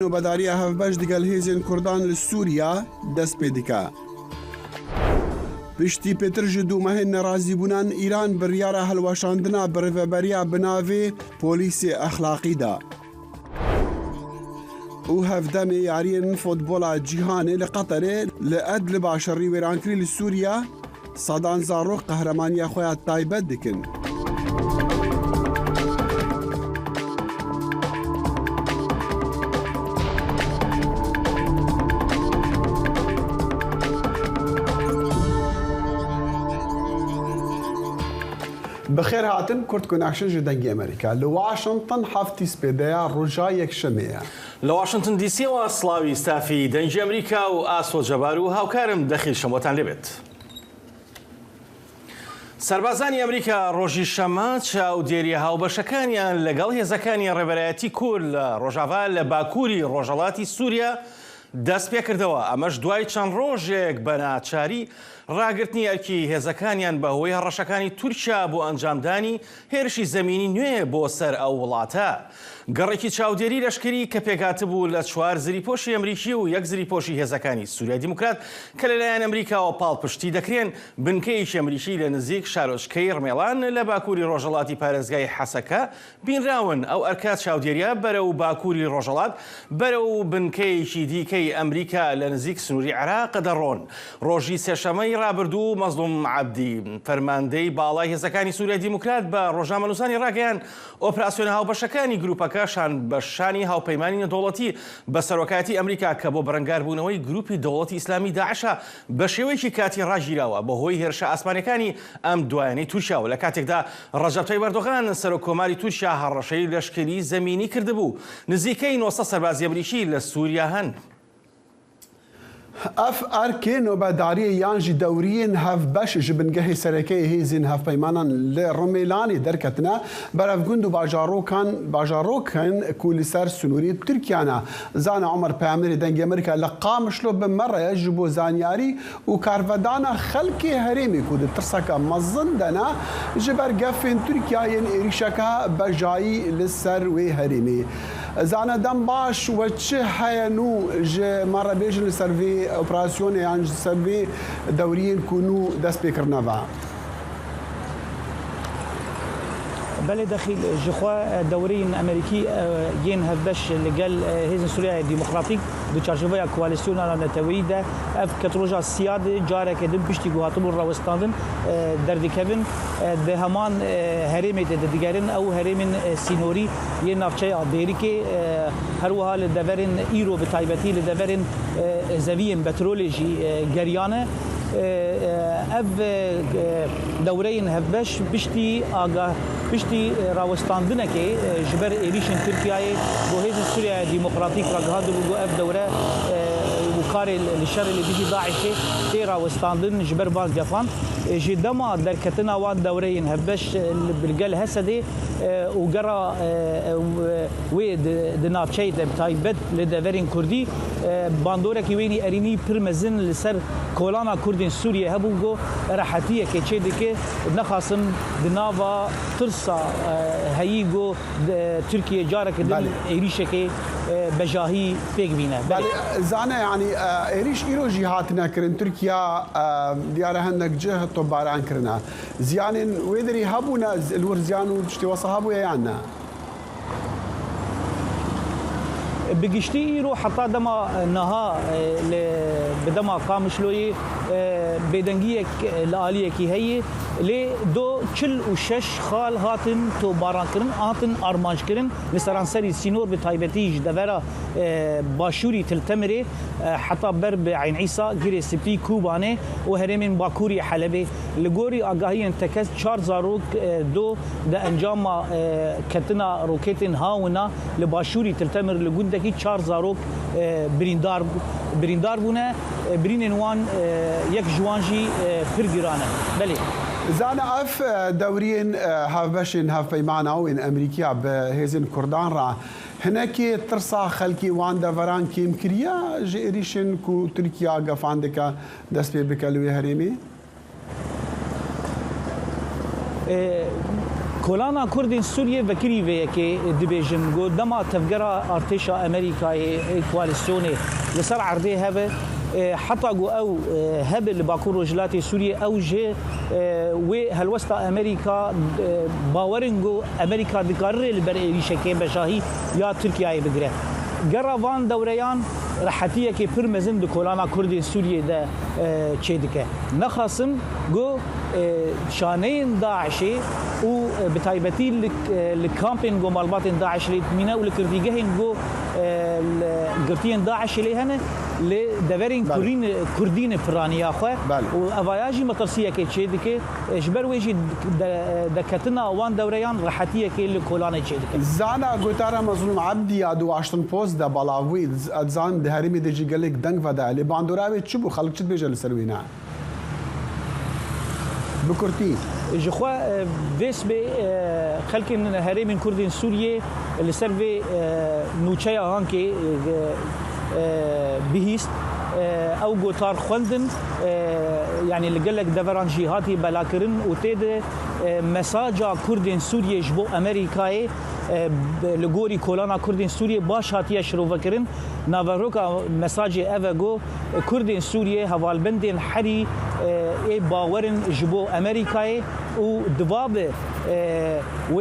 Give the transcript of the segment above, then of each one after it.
نوبەداریە هەفبەش دەگەل هێزên Kurdan li Sûriya dest pê dike. Piştî pêtir ji dûmehên nerazîbûnan Îran biryara hilweşandina bi rêveberiya binavê polîsê exlaqî da. û hevdemê yariyên fotbola cîhanê li Qeterê li Edlib a şerî wêrankirî li Sûriya sedan zarok qehremaniya xwe ya taybet dikin. بخير هاتن كورت كوناكشن جي دنگی امریکا لواشنطن هفتی سپیدیا روجا یکشەمەیە. لە واشنطن دی سی و سلاوی ستافی دەنگی ئەمریکا و ئاسۆ جەبار و هاوکارم دەخیل شەمۆتان لێبێت. سەربازانی ئەمریکا ڕۆژی شەمە چاودێری هاوبەشەکانیان لەگەڵ هێزەکانی ڕێبەرایەتی کورد لە ڕۆژاوا لە باکووری ڕۆژهەڵاتی سووریا دەست پێ کردەوە. ئەمەش دوای چەند ڕۆژێک بە ناچاری ڕاگررتنی ئەرکی هێزەکانیان بەهۆی هەڕەشەکانی تورکیا بۆ ئەنجامدانی هێرشی زەمینی نوێ بۆ سەر ئەو وڵاتە. گەڕێکی چاودێری لەشکری کە پێکاتبوو لە 4 زریپۆشی ئەمریکی و 1 زریپۆشی هێزەکانی سووریای دیموکرات کە لەلایەن ئەمریکاوە پاڵپشتی دەکرێن بنکەیەکی ئەمریکی لە نزیک شارۆچکەی ڕمێڵان لە باکووری ڕۆژهەڵاتی پارێزگای حەسەکە بینراون. ئەو ئەرکا چاودێریە بەرەو باکووری ڕۆژهەڵات بەرەو بنکەیەکی دیکەی ئەمریکا لە نزیک سنووری عێراق دەڕۆن. ڕۆژی سێشەمەی ڕابردوو مەزلوم عەبدی فەرماندەی باڵای هێزەکانی سووریای دیموکرات بە ڕۆژنامە نووسانی ڕاگەیان ئۆپراسیۆنە هاوبەشەکانی گروپەکەشان بە شانی هاوپەیمانی نەدەوڵەتی بە سەرۆکایەتی ئەمریکا کە بۆ بەرەنگاربوونەوەی گروپی دەوڵەتی ئیسلامی داعشە بە شێوەیەکی کاتی ڕاگیراوە بەهۆی هێرشە ئاسمانیەکانی ئەم دوایانەی تورکیا و لە کاتێکدا ڕەجەب تایب ئەردۆغان سەرۆکۆماری تورکیا هەڕەشەی لەشکری زەمینی کردبوو. نزیکەی 900 سەربازی ئەمریکی لە سووریا هەن. ئەف ئەرکێ نۆبەداریە یانجی دەورین هەفبەش ji bingehê serêkeyê hêzên hevpeymanan li Rûmêlanê derketine berevgund û bajarokên ku li ser sunûriyê Tirkiye ne. Zana Omer Peyamberê dengê Amerîka li Qamişlo bi mere ji bo zanyarî û karvedana xelkê herêmê ku di tirseka mezin de ne ji ber gefên Tirkiyeyên êrişeka bejayî li ser wê herêmê. Zana dem baş we çi heye nû ji merebêjin li ser vê operasyonê yan ji ser vê dewriyên ku nû dest pêkirine ve. بله دخیل جخوا دورین امریکی ین هفبش لگل هیزن سوریای دیموکراتیک دو چارچوبه کوالسیون نتویی ده اف کتروجا سیاد جاره که دم پشتی گوهاتم و راوستاندن دردکبن ده همان هرم دیگرین او هرم سینوری یه نافچه دیری که هر وحال دورین ایرو به تایبتی لدورین زوین پترولجی گریانه اف دورین هفبش پشتی آگاه پشتی راوستاندنه که جبر ایریشن ترکیه بو هیز سوریای دیموکراتیک را گهاندو بو اف دوره وکار الشر اللي بيجي داعش تي راوستاندن جبر باز جفان جدما دركتنا وان دورين هبش بالقل هسدي وقرا ويد دنافشيت تايبت لدفرين كردي باندورا كيويني اريني برمزن لسر كولانا كردين سوريا هبوغو راحتيه كيتشيدكي نخاصم دنافا ترسا هيغو تركيا جارك دل ايريشكي بجاهي بيغبينا زانه يعني ايريش ايرو جهاتنا كرن تركيا ديار هنك جهه طباران كرنا زيان ويدري هبونا الورزيان وشتي وصهابو يانا بقشتي يرو حتى دما نها بدما قامشلوي بدنگيه الاليه كي هي لي دو چل و شش خال هاتن تو باران کرن هاتن ارمانج کرن لسرانسري سينور بتايبتيج دورا باشوري تلتمري حتى برب عين عيسى غير سبي كوباني وهرمين باكوري حلبي لغوري اگاهي انتكس 4 زاروك دو ده انجام كتنا روكيتن هاونا لباشوري تلتمر لغوندكي 4 زاروك بريندار بونه برين وان يك جوانجي فرغرانه بله زانا اف دورين هافبشن هافبيمانا وين امريكا بهيزن كردان را هناك ترسا خلكي وان دفران كيم كريا جيريشن كو تركيا قفاندك دست بكلوي هريمي کلانا کردین سوریه وکری وی که دبیجن گو دما تفجرا ارتشا امریکا کواليسيوني لسر عرضه هبه حتى جو او هبه لباكور رجلات سوريا او جي وهالوسطى امريكا باورنجو امريكا دقرر البرئي شكي بشاهي يا تركيا بقره جرافان دوريان راحتيه كي برمزن دكولانا كردي سوريا ده تشيدكه نخصم جو شانين داعشي وبتايبتي الكامبين جو مالبات داعش اللي مينا والكرديجهين جو قرتين داعش اللي هنا لدورين كردين فرانيا خو وافاياجي مطرسيه كي تشيدكه جبر ويجي دكتنا وان دوريان راحتيه كي الكولانا تشيدكه زانا غوتارا مظلوم عبدي ادو واشنطن بوست ده بلاوي زان ده هرمي دجي قالك دنگ فدا اللي باندوراوي تشبو خلق تشد بيجل سروينا بكرتي جخوا فيس بي خلق هرمي كردين سوريا اللي سرفي نوتشيا هانكي بهيست او جوتار خوندن يعني اللي قال لك دفران جهاتي بلاكرن وتيد مساجا كردين سوريا جبو امريكاي لغوري كولانا كردين سوريا باش هاتيه شروع فكرن نافروكا مساجي افاغو كردين سوريا هوالبندين حري اي باورن جبو امريكاي ودباب و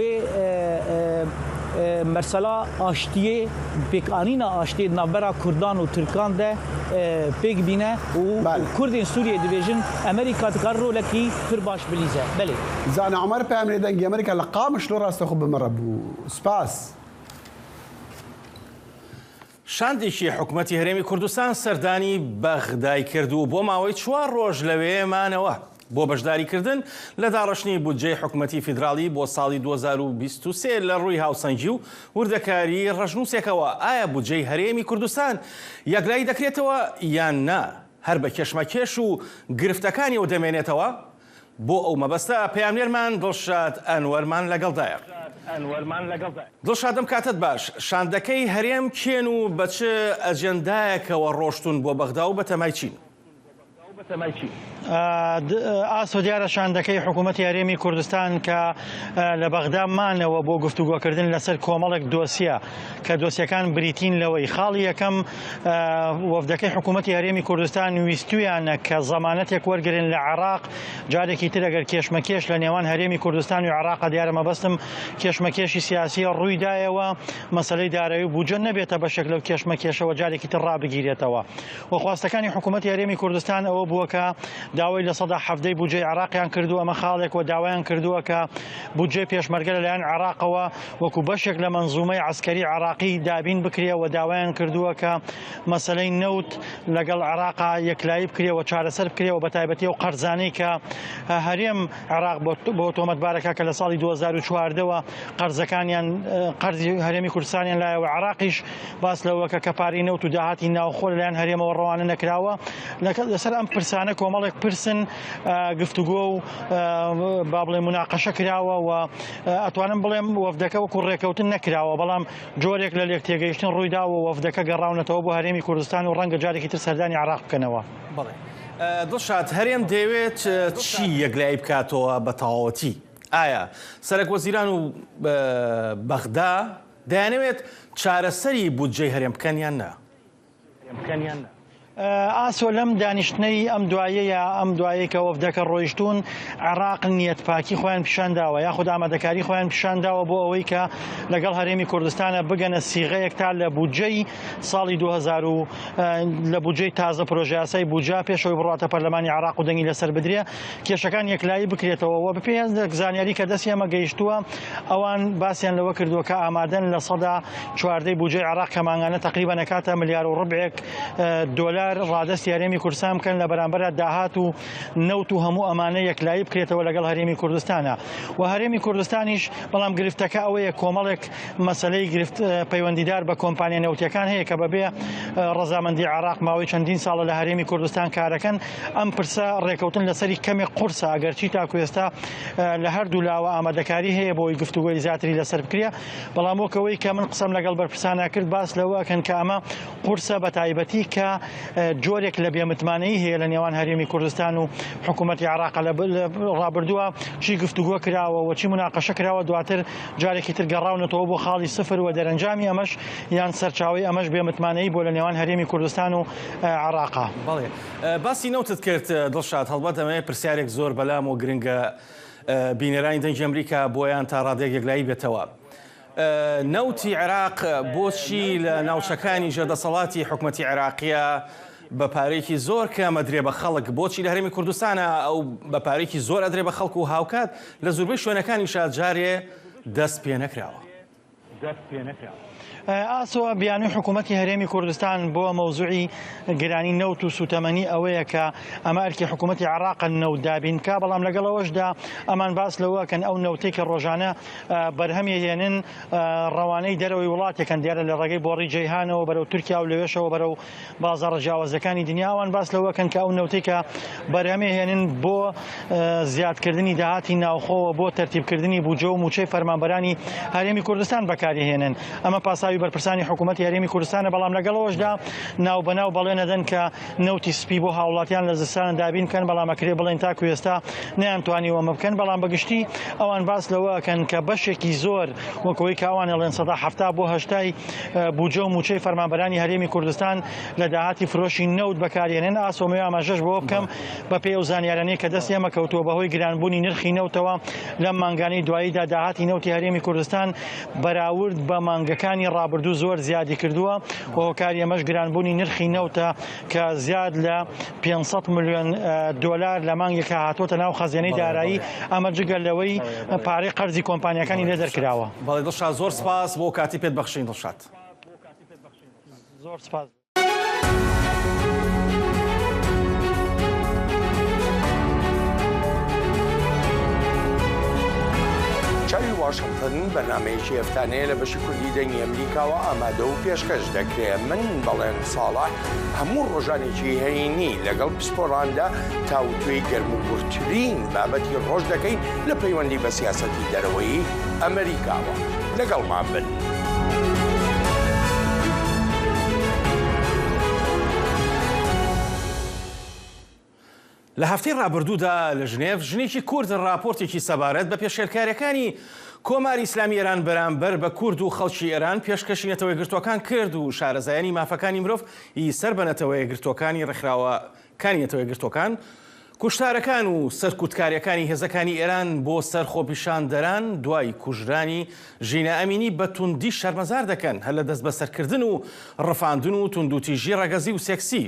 مرسلا آشتیه پیکانینا آشتی نبرا کردان و ترکان ده پیک بینه و کردین سوریه دیویژن امریکا تقرر لکی پر باش بلیزه بله زان عمر پیامری دنگی امریکا لقامش لو راست خوب بمربو سپاس شاندێکی حکوومەتی هەرێمی کوردستان سەردانی بەغدای کردو بۆ ماوەی 4 ڕۆژ لەوێمانەوە بۆ بەشداریکردن لە داڕشتنی بودجەی حکوومەتی فیدراڵی بۆ ساڵی 2023 لە ڕووی هاوسەنگی و وردەکاری ڕژنووسێکەوە ئایا بودجەی هەرێمی کوردستان یەکلایی دەکرێتەوە یان نا هەر بە کێشمەکێش و گرفتەکانیەوە دەمێنێتەوە بۆ ئەو مەبەستە پەیامنێرمان دڵشاد ئەنوەرمان لەگەڵدایە دڵشادم کاتت باش شاندەکەی هەرێم کێن و بە چ ئەجەندایەکەوە ڕۆشتون بۆ بەغدا و بە تەمای چین ئاسۆ دیارە شاندەکەی حکوومەتی هەرێمی کوردستان کە لە بەغدا مانەوە بۆ گفتوگۆکردن لەسەر کۆمەڵێک دۆسیە کە دۆسیەکان بریتین لەوەی خاڵی یەکەم وەفدەکەی حکوومەتی هەرێمی کوردستان ویستویانە کە زەمانەتێک وەرگرن لە عێراق جارێکی تر ئەگەر کێشمەکێش لە نێوان هەرێمی کوردستان و عێراق دیارە مەبەستم کێشمەکێشی سیاسیە ڕوویدایەوە مەسەلەی دارایی بودجە نەبێتە بەشێک لەو کێشمەکێشەوە جارێکی تر ڕابگیرێتەوە و خواستەکانی حکوومەتی هەرێمی کوردستان ئەوە بووە کە داوای لە 170 بودجەی عێراقیان کردو ئەمە خاڵێک و داوایان کردووە کە بودجەی پێشمەرگە لەلایەن عێراقەوە وەکو بەشێک لە مەنزومەی عەسکەری عێراقی دابین بکرێ و داوایان کردووە کە مەسەلەی نەوت لەگەڵ عێراقا یەکلایی بکرێ و چارەسەر بکرێ و بەتایبەتی و قەرزانەی کە هەرێم عێراق بۆ تۆمەتبارەکە کە لە ساڵی 2014ەوە قەرزەکانیان قەرزی هەرێمی کوردستانیان لایەوە عێراقیش باس لەوە کە کەپاری نەوت و داهاتی ناوخۆ لەلایەن هەرێمەوە ڕەوانە نەکراوە لەسەر ئەم پرسانە کۆمەڵێک پرسن گفتوگۆ و با بڵێ مناقەشە کراوە و ئەتوانم بڵێم وەفدەکە وەکو ڕێکەوتن نەکراوە بەڵام جۆرێک لە لێک تێگەیشتن ڕوویداوە وەفدەکە گەڕاونەتەوە بۆ هەرێمی کوردستان و ڕەنگە جارێکی تر سەردانی عێراق بکەنەوە. دڵشاد هەرێم دەیەوێت چی یەکلایی بکاتەوە بە تەواوەتی؟ ئایا سەرۆک وەزیران و بەغدا دەیانەوێت چارەسەری بودجەی هەرێم بکەن یان نا؟ ئاسۆ لەم دانیشتنەی ئەم دوایەیە ئەم دوایە کە وەفدەکە ڕۆیشتون عێراق نیەتپاکی خۆیان پیشانداوە یاخود ئامادەکاری خۆیان پیشانداوە بۆ ئەوەی کە لەگەڵ هەرێمی کوردستانە بگەنە سیغەیەک تا لە بودجەی ساڵی 2000 لە بودجەی تازە پرۆژە یاسای بودجە پێشەوەی بڕاتە پەرلەمانی عێراق و دەنگی لەسەر بدرێ کێشەکان یەکلایی بکرێتەوە و بەپێی زانیاری کە دەستی ئەمە گەیشتووە ئەوان باسییان لەوە کردووە کە ئامادەن لە 14 بودجەی عێراق کە مانگانە تقریبا نەکاتە ملیار و ڕبعێک دۆلار ڕادستی هەرێمی کوردستان بکەن لە بەرامبەر داهات و نەوت و هەموو ئەمانە یەکلایی بکرێتەوە لەگەڵ هەرێمی کوردستانە و هەرێمی کوردستانیش بەڵام گرفتەکە ئەوەیە کۆمەڵێک مەسەلەی گرفت پەیوەندیدار بە کۆمپانیا نەوتیەکان هەیە کە بەبێ ڕەزامەندی عێراق ماوەی چەندین ساڵە لە هەرێمی کوردستان کارەکەن ئەم پرسە ڕێکەوتن لەسەری کەمێک قورسە ئەگەرچی تاکو ئێستا لە هەردوو لاوە ئامادەکاری هەیە بۆی گفتوگۆی زیاتری لەسەر بکرێ بەڵام وەکەوەی کە من قسەم لەگەڵ بەرپرسانە کرد باس لەوە کەن کە ئەمە قورسە بە تایبەتی کە جۆرێک لە بێمتمانەی هەیە لە نێوان هەرێمی کوردستان و حکوومەتی عێراق لە ڕابردووە چی گفتوگۆ کراوە و چی مناقەشە کراوە دواتر جارێکی تر گەڕاونەتەوە بۆ خاڵی سفر و دەرەنجامی ئەمەش یان سەرچاوی ئەمەش بێمتمانەی بۆ لە نێوان هەرێمی کوردستان و عێراقا. بەڵێ باسی نەوتت کرد دڵشاد هەڵبەت ئەمەیە پرسیارێک زۆر بەلام و گرنگە بینەرانی دەنگی ئەمریکا بۆیان تا ڕادێک یەکلایی بێتەوە. نەوتی عێراق بۆچی لە ناوچەکانی ژێردەسەڵاتی حکوومەتی عێراقیە بە پارێکی زۆر کە ئەدرێ بە خەڵک بۆچی لە هەرێمی کوردستانە ئەو بە پارێکی زۆر ئەدرێ بە خەڵک و هاوکات لە زۆربەی شوێنەکانی شادجارێ دەست پێ نەکراوە. ئاسۆ بیانوی حکوومەتی هەرێمی کوردستان بۆ مەوزوعی گرانی نەوت و سوتەمەنی ئەوەیە کە ئەمە ئەرکی حکوومەتی عێراق نەوت دابینکە بەڵام لەگەڵەوەشدا ئەمان باس لەوەکەن ئەو نەوتەی کە ڕۆژانە بەرهەمی هێنن ڕەوانەی دەرەوەی وڵاتێکن دیارە لە ڕێگەی بۆڕی جەیهانەوە بەرەو تورکیا و لەوێشەوە بەرەو بازاڕە جیاوازەکانی دنیاوان باس لەوەکەن کە ئەو نەوتەی کە بەرهەمی هێنن بۆ زیادکردنی داهاتی ناوخۆوە بۆ تەرتیبکردنی بوجە و موچەی فەرمانبەرانی هەرێمی کوردستان بەکارهێنن. ئەمە پاساوی بەرپرسانی حکوومەتی هەرێمی کوردستانە بەڵام لەگەڵەوەشدا ناو بەناو بەڵێنە دەن کە نەوتی سپی بۆ هاوڵاتیان لە زستان دابین بکەن بەڵام ئەکرێ بڵێن تاکو ئێستا نەیانتوانی وەمە بکەن بەڵام بەگشتی ئەوان باس لەوەکەن کە بەشێکی زۆر وەکەوەی کاوان ئەڵێن سەدا هەفتا بۆ هەشتای بوجە و موچەی فەرمانبەرانی هەرێمی کوردستان لە داهاتی فرۆشی نەوت بەکارهێنن. ئاسۆمەوێ ئاماژەش بۆ بکەم بە پێی ئەو زانیارانەی کە دەستی ئێمە کەوتووە بەهۆی گرانبوونی نرخی نەوتەوە لەم مانگانەی دواییدا داهاتی نەوتی هەرێمی کوردستان بەراورد بە مانگەکانی ڕابردوو زۆر زیادی کردووە و هۆکاری ئەمەش گرانبوونی نرخی نەوتە کە زیاد لە 500 ملیۆن دۆلار لە مانگێکە هاتوۆتە ناو خەزیێنەی دارایی ئەمە جگەل لەوەی پارەی قەرزی کۆمپانیەکانی لێ دەرکراوە. بەڵێ دڵشاد زۆر سپاس بۆ کاتی پێت بەخشین دڵشاد. زۆر سپاس. چاوی واشنگتن بەرنامەیەکی هەفتانەیە لە بەشی کوردی دەنگی ئەمریکاوە ئامادە و پێشکەش دەکرێت. من بەڵێن ساڵح هەموو ڕۆژانێکی هەینی لەگەڵ پسپۆڕاندا تاوتوێی گەرموگورترین بابەتی ڕۆژ دەکەین لە پەیوەندی بە سیاسەتی دەرەوەی ئەمریکاوە. لەگەڵمان بن. لە هەفتەی ڕابردوودا لە ژنێڤ ژنێکی کورد راپۆرتێکی سەبارەت بە پێشێرکاریەکانی کۆماری ئیسلامی ئێران بەرامبەر بە کورد و خەڵکی ئێران پێشکەشی نەتەوەی گرتوەکان کرد و شارەزایانی مافەکانی مرۆڤ سەر بە نەتەوەی گرتوەکانی ڕێکخراوەکانی نەتەوەی گرتوەکان کوشتارەکان و سەرکوتکاریەکانی هێزەکانی ئێران بۆ سەر خۆپیشاندەران دوای کوژرانی ژینە ئەمینی بە توندی شەرمەزار دەکەن هەر لە دەست بەسەرکردن و ڕەفاندن و توندوتیژی ڕەگەزی و سێکسی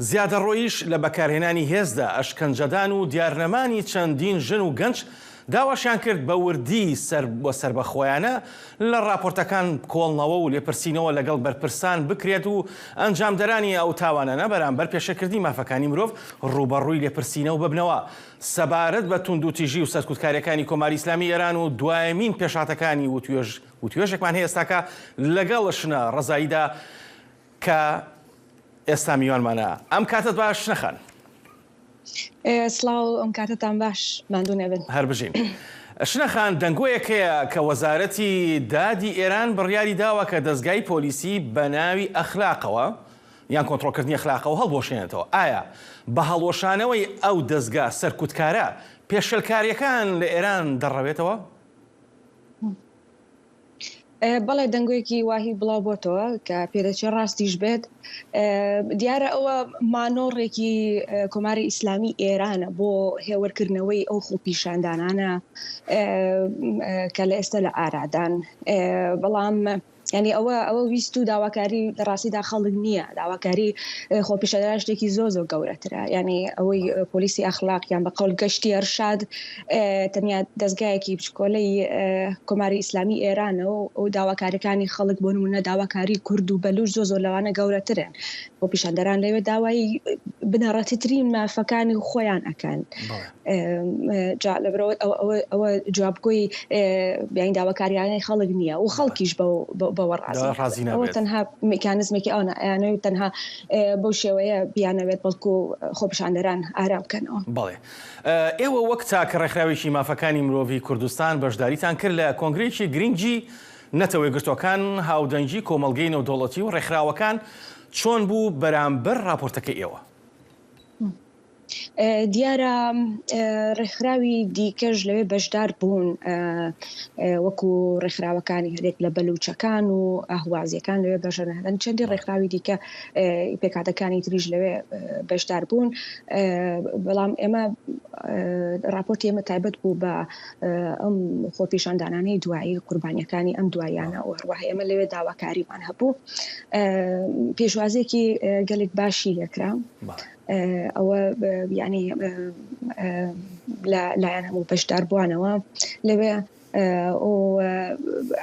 زیادە ڕۆیش لە بەکارهێنانی هێزدا ئەشکەنجەدان و دیارنەمانی چەندین ژن و گەنج داواشیان کرد بە وردی سەر بەخۆیانە لە راپۆرتەکان کۆڵنەوە و لێپرسینەوە لەگەڵ بەرپرسان بکرێت و ئەنجامدەرانی ئەو تاوانانە بەرامبەر پێشەکردی مافەکانی مرۆڤ ڕوبەڕووی لێپرسینەوە ببنەوە سەبارەت بە توندوتیژی و سەرکوتکاریەکانی کۆماری ئیسلامی ئێران و دوایەمین پێشاتەکانی وتوێژێکمان هەیە ئێستاکە لەگەڵشنە ڕزاییدا کە ئێستا میوانمانە. ئەم کاتت باش نەخەن. سڵاو ئەم کاتتان باش ماندوو نەبن. هەر بژین. شنەخان دەنگۆیەک هەیە کە وەزارەتی دادی ئێران بڕیاری داوە کە دەستگای پۆلیسی بە ناوی ئەخلاقەوە یان کۆنتڕۆلکردنی ئەخلاقەوە هەڵبۆشێنێتەوە. ئایا بە هەڵۆشانەوەی ئەو دەستگا سەرکوتکارە پێشەلکاریەکان لە ئێران دەڕەوێتەوە؟ بەڵێ دەنگۆیەکی واهی بڵاو بۆتەوە کە پێدەچێ ڕاستیش بێت دیارە ئەوە مانۆڕێکی کۆماری ئیسلامی ئێرانە بۆ هێوەرکردنەوەی ئەو خۆپیشاندانانە کە لە ئێستا لە ئارادان بەڵام ینی ئەوە ویست و داواکاری لە ڕاستیدا خەڵک نییە داواکاری خۆپیشەدان شتێکی زۆ گەورەترە ینی ئەوەی پۆلیسی ئەخلاق یان بە قەول گەشتی ئەرشاد تەنیا دەستگایەکی بچکۆلەی کۆماری ئیسلامی ئێرانە و داواکاریەکانی خەڵک بۆ نمونە داواکاری کورد و بەلوچ زۆ لەوانە گەورەترن خۆپیشاندەران لەوێ داوای بنەڕەتیترین مافەکانی خۆیان ئەکەن لەبرەوە ئەوە جوابگۆی بیان داواکاریانەی خەڵک نییە و خەڵکیش ئەوە تەنها میکانزمێکی ئەوە ئەیانەوە تەنها بەو شێوەیە بیانەوێت بەڵکو خۆپیشاندەران ئارام بکەنەوە. بەڵێ ئێوە وەک تاکە ڕێکخراوێکی مافەکانی مرۆڤی کوردستان بەشداریتان کرد لە کۆنگرێکی گرنگی نەتەوەی گرتوەکان هاودەنگی کۆمەڵگەی نێودەوڵەتی و ڕێکخراوەکان چۆن بوو بەرامبەر راپۆرتەکەی ئێوە؟ دیارە ڕێکخراوی دیکەش لەوێ بەشدار بوون وەکو ڕێکخراوەکانی هەرێک لە بەلوچەکان و ئاهوازیەکان لەوێ بەشەرهدەن چەندی ڕێکخراوی دیکە پێکاتەکانی تریژ لەوێ بەشدار بوون بەڵام ئێمە راپۆرتی ئێمە تایبەت بوو بە ئەم خۆپیشاندانانەی دوایی قوربانیەکانی ئەم دوایانە و هەروەها ئێمە لەوێ داواکاریمان هەبوو پێشوازێکی گەلێک باشی لێکرا ئەوە ینی لایەن هەموو بەشدار بووانەوە لەوێ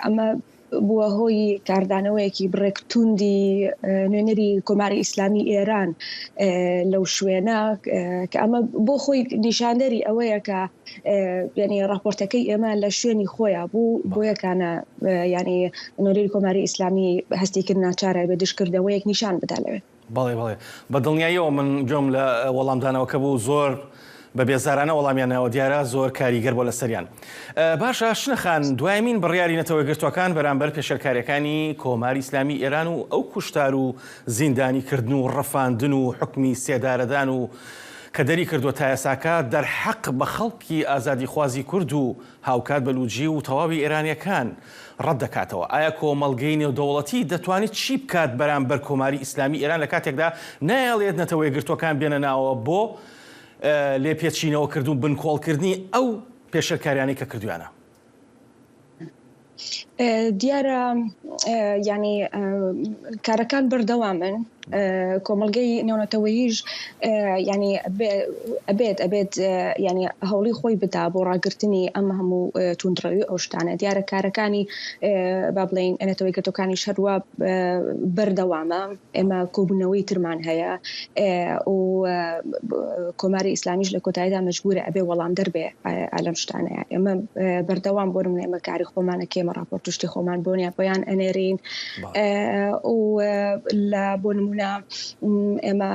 ئەمە بووە هۆی کاردانەوەیەکی بڕێکتوندی نوێنەری کۆماری ئیسلامی ئێران لەو شوێنە کە ئەمە بۆ خۆی نیشاندەری ئەوەیە کە ینی راپۆرتەکەی ئێمە لە شوێنی خۆیان بوو بۆ یەکانە ینی نوێنەری کۆماری ئیسلامی هەستیکرد ناچارە بە دشکردەوەیەک نیشان بدا لەوێ. بەڵێ بەڵێ بە دڵنیاییەوە من گوێم لە وەڵامدانەوەکە بوو زۆر بە بێزارانە وەڵامیانەوە دیارە زۆر کاریگەر بۆ لە سەریان. باشە شنەخان دوایمین بڕیاری نەتەوەی گرتوەکان بەرامبەر پێشەرکاریەکانی کۆماری ئیسلامی ئێران و ئەو کوشتار و زیندانیکردن و ڕەفاندن و حکمی سێدارەدان و کە دەری کردووە تا ئێساکە دەرحەق بە خەڵکی ئازادیخوازی کورد و هاوکات بەلوجی و تەواوی ئێرانیەکان ڕەت دەکاتەوە. ئایا کۆمەڵگەی نێودەوڵەتی دەتوانێت چی بکات بەرامبەر کۆماری ئیسلامی ئێران لە کاتێکدا نایەڵێت نەتەوەی گرتوەکان بێنە ناوە بۆ لێپێچینەوە کردو بنکۆڵکردنی ئەو پێشەرکاریانی کە کردویانە؟ دیارە ینی کارەکان بەردەوامن کۆمەڵگەی نێونەتەوەییش ینی ئەبێت ینی هەوڵی خۆی بدا بۆ ڕاگررتنی ئەم هەموو توندڕەوی ئەو شتانە دیارە کارەکانی با بڵین نێتەوەی گرتوەکانی شەروە بەردەوامە ئێمە کۆبوونەوەی ترمان هەیە و کۆماری ئیسلامیش لە کۆتاییدا مەجبورە ئەبێ وەڵام دەربێ ئەلەم شتانەیە ئێمە بەردەوام بۆ نمونە ئێمە کاری خۆمانە کێمە راپۆرت توشتی خۆمان بۆنیە بۆیان ئەنێرین و لە بۆ نمونە ئێمە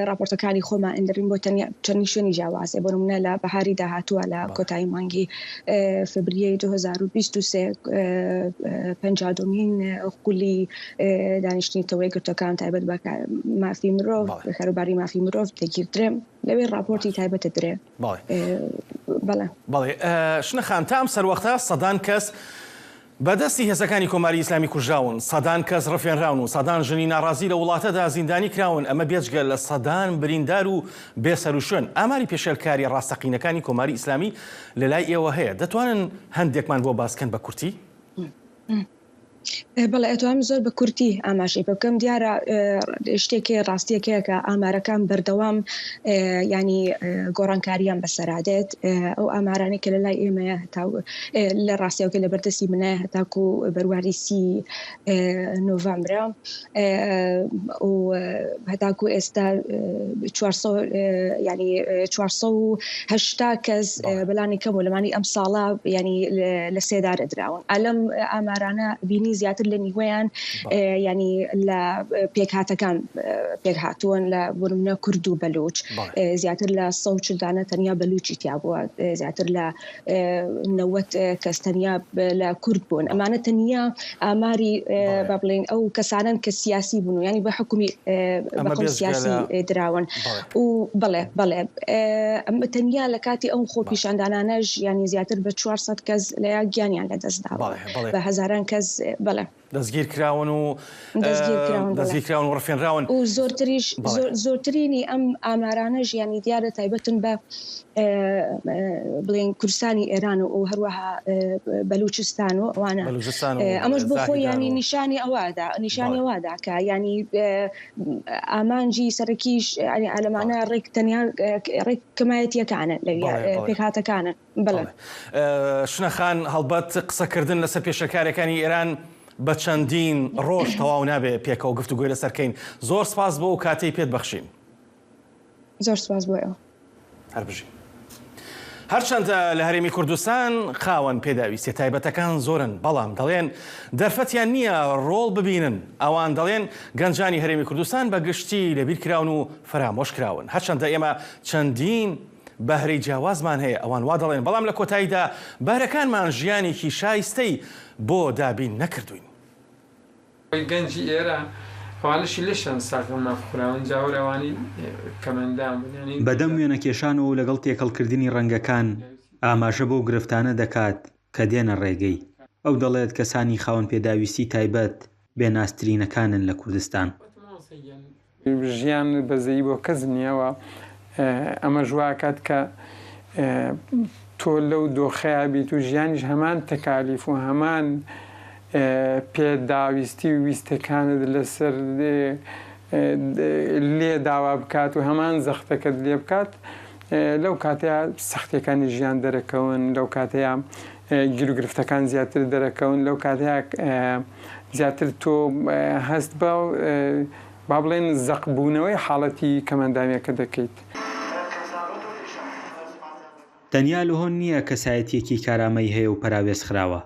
راپۆرتەکانی خۆمان ئەندەرین بۆ چەندی شوێنی جیاوازێ بۆ نمونە لە بەهاری داهاتووە لە کۆتایی مانگی فبریەی 2023 پەنجادۆمین قولی دانیشتنی تەوەی گرتوەکان تایبەت بە مافی مرۆڤ بەکاروباری مافی مرۆڤ تێگیردرێ لەوێ راپۆرتی تایبەتە درێ. بەڵێ شنەخان تام سەروەختە سەدان کەس بەدەستی هێزەکانی کۆماری ئیسلامی کوژراون، سەدان کەس ڕفێنراون و سەدان ژنی ناڕازی لە وڵاتەدا زیندانی کراون. ئەمە بێجگە لە سەدان بریندار و بێسەر و شوێن. ئاماری پێشێلکاری ڕاستەقینەکانی کۆماری ئیسلامی لە لای ئێوە هەیە. دەتوانن هەندێکمان بۆ باسکەن بە کورتی؟ بەڵێ ئەتوانم زۆر بە کورتی ئاماژەی بکەم. دیارە شتێکی ڕاستیەکەیە کە ئامارەکان بەردەوام ینی گۆڕانکاریان بەسەرادێت ئەو ئامارانەی کە لە لای ئێمەیە لە ڕاستیەوەکە لە بەردەستی منایە هەتاکو بەرواری 30 نۆڤەمبرە و هەتاکو ئێستا 480 کەس بەلانی کەم و لەمانی ئەم ساڵا ینی لە سێدارە دراون. ئەلەم ئامارانە بینی زیاتر لە نیوەیان ینی لە پێکهاتەکان پێک هاتووەن لە بۆنمونە کورد و بەلوچ زیاتر لە 140 تەنیا بەلوچی تیا بووە زیاتر لە 90 کەس تەنیا لە کورد بوون. ئەمانە تەنیا ئاماری با بڵێن ئەو کەسانن کە سیاسی بوون و ینی بە حکومی بەخۆ سیاسی دراون و بەڵێ ئەمە تەنیا لە کاتی ئەو خۆپیشاندانانەش ینی زیاتر بە 400 کەس لە گیانیان لەدەستداوە بە هەزاران کەس بەڵێ دەستگیر کراون و دەستگیرکراون و ڕفێنراون و زۆرترینی ئەم ئامارانەش ینی دیارە تایبەتن بە بڵێن کوردستانی ئێران و هەروەها بەلوچستان و ئەوانە ئەمەش بۆ خۆی ینی نیشانی ئەوادا کە ینی ئامانجی سەرەکیش ئەلەمانە ڕێک تەنیا ڕێک کەمایەتیەکانن لە پێکهاتەکانن. بڵێ شنەخان هەڵبەت قسەکردن لەسەر پێشەکارەکانی ئێران بە چەندین ڕۆژ تەواو نابێ پێکەوە گفتوگوی لەسەرکەین. زۆر سپاس بۆ و کاتەی پێت بەخشین. زۆر سپاس بۆ ئێوە. هەربژین. هەرچەندە لە هەرێمی کوردستان خاوەن پێداویستێ تایبەتەکان زۆرن بەڵام دەڵێن دەرفەتیان نییە ڕۆڵ ببینن. ئەوان دەڵێن گەنجانی هەرێمی کوردستان بە گشتی لەبیر کراون و فرامۆش کراون. هەرچەندە ئێمە چەندین بەهرەی جیاوازمان هەیە ئەوان وا دەڵێن، بەڵام لە کۆتاییدا بارەکانمان ژیانێکی شایستەی بۆ دابین نەکردوین. گەنجی ئێرە هەواڵشی لەشان ساکە مافخراون جاوەڕێوانی کەمەندان بەدەم وێنە کێشانەوە و لەگەڵ تێکەڵکردنی ڕەنگەکان ئاماژە بۆ گرفتانە دەکات کە دێنە ڕێگەی. ئەو دەڵێت کەسانی خاوەن پێداویستی تایبەت بێناسترینەکانن لە کوردستان. ژیان بەزەیی بۆ کەس نییەوە ئەمە ژواکات کە تۆ لەو دۆخەیە بیت و ژیانیش هەمان تەکالیف و هەمان پێداویستی و ویستەکانت لەسەر لێ داوا بکات و هەمان زەختەکەت لێ بکات، لەو کاتەیە سەختیەکانی ژیان دەرەکەون، لەو کاتەیە گیرروگرفتەکان زیاتر دەرەکەون، لەو کاتەیە زیاتر تۆ هەست بە با بڵێن زەقبوونەوەی حاڵەتی کەمەندامیەکە دەکەیت. تەنیا لە هۆن نییە کەسایەتیەکی کارامەی هەیە و پەراوێز خراوە.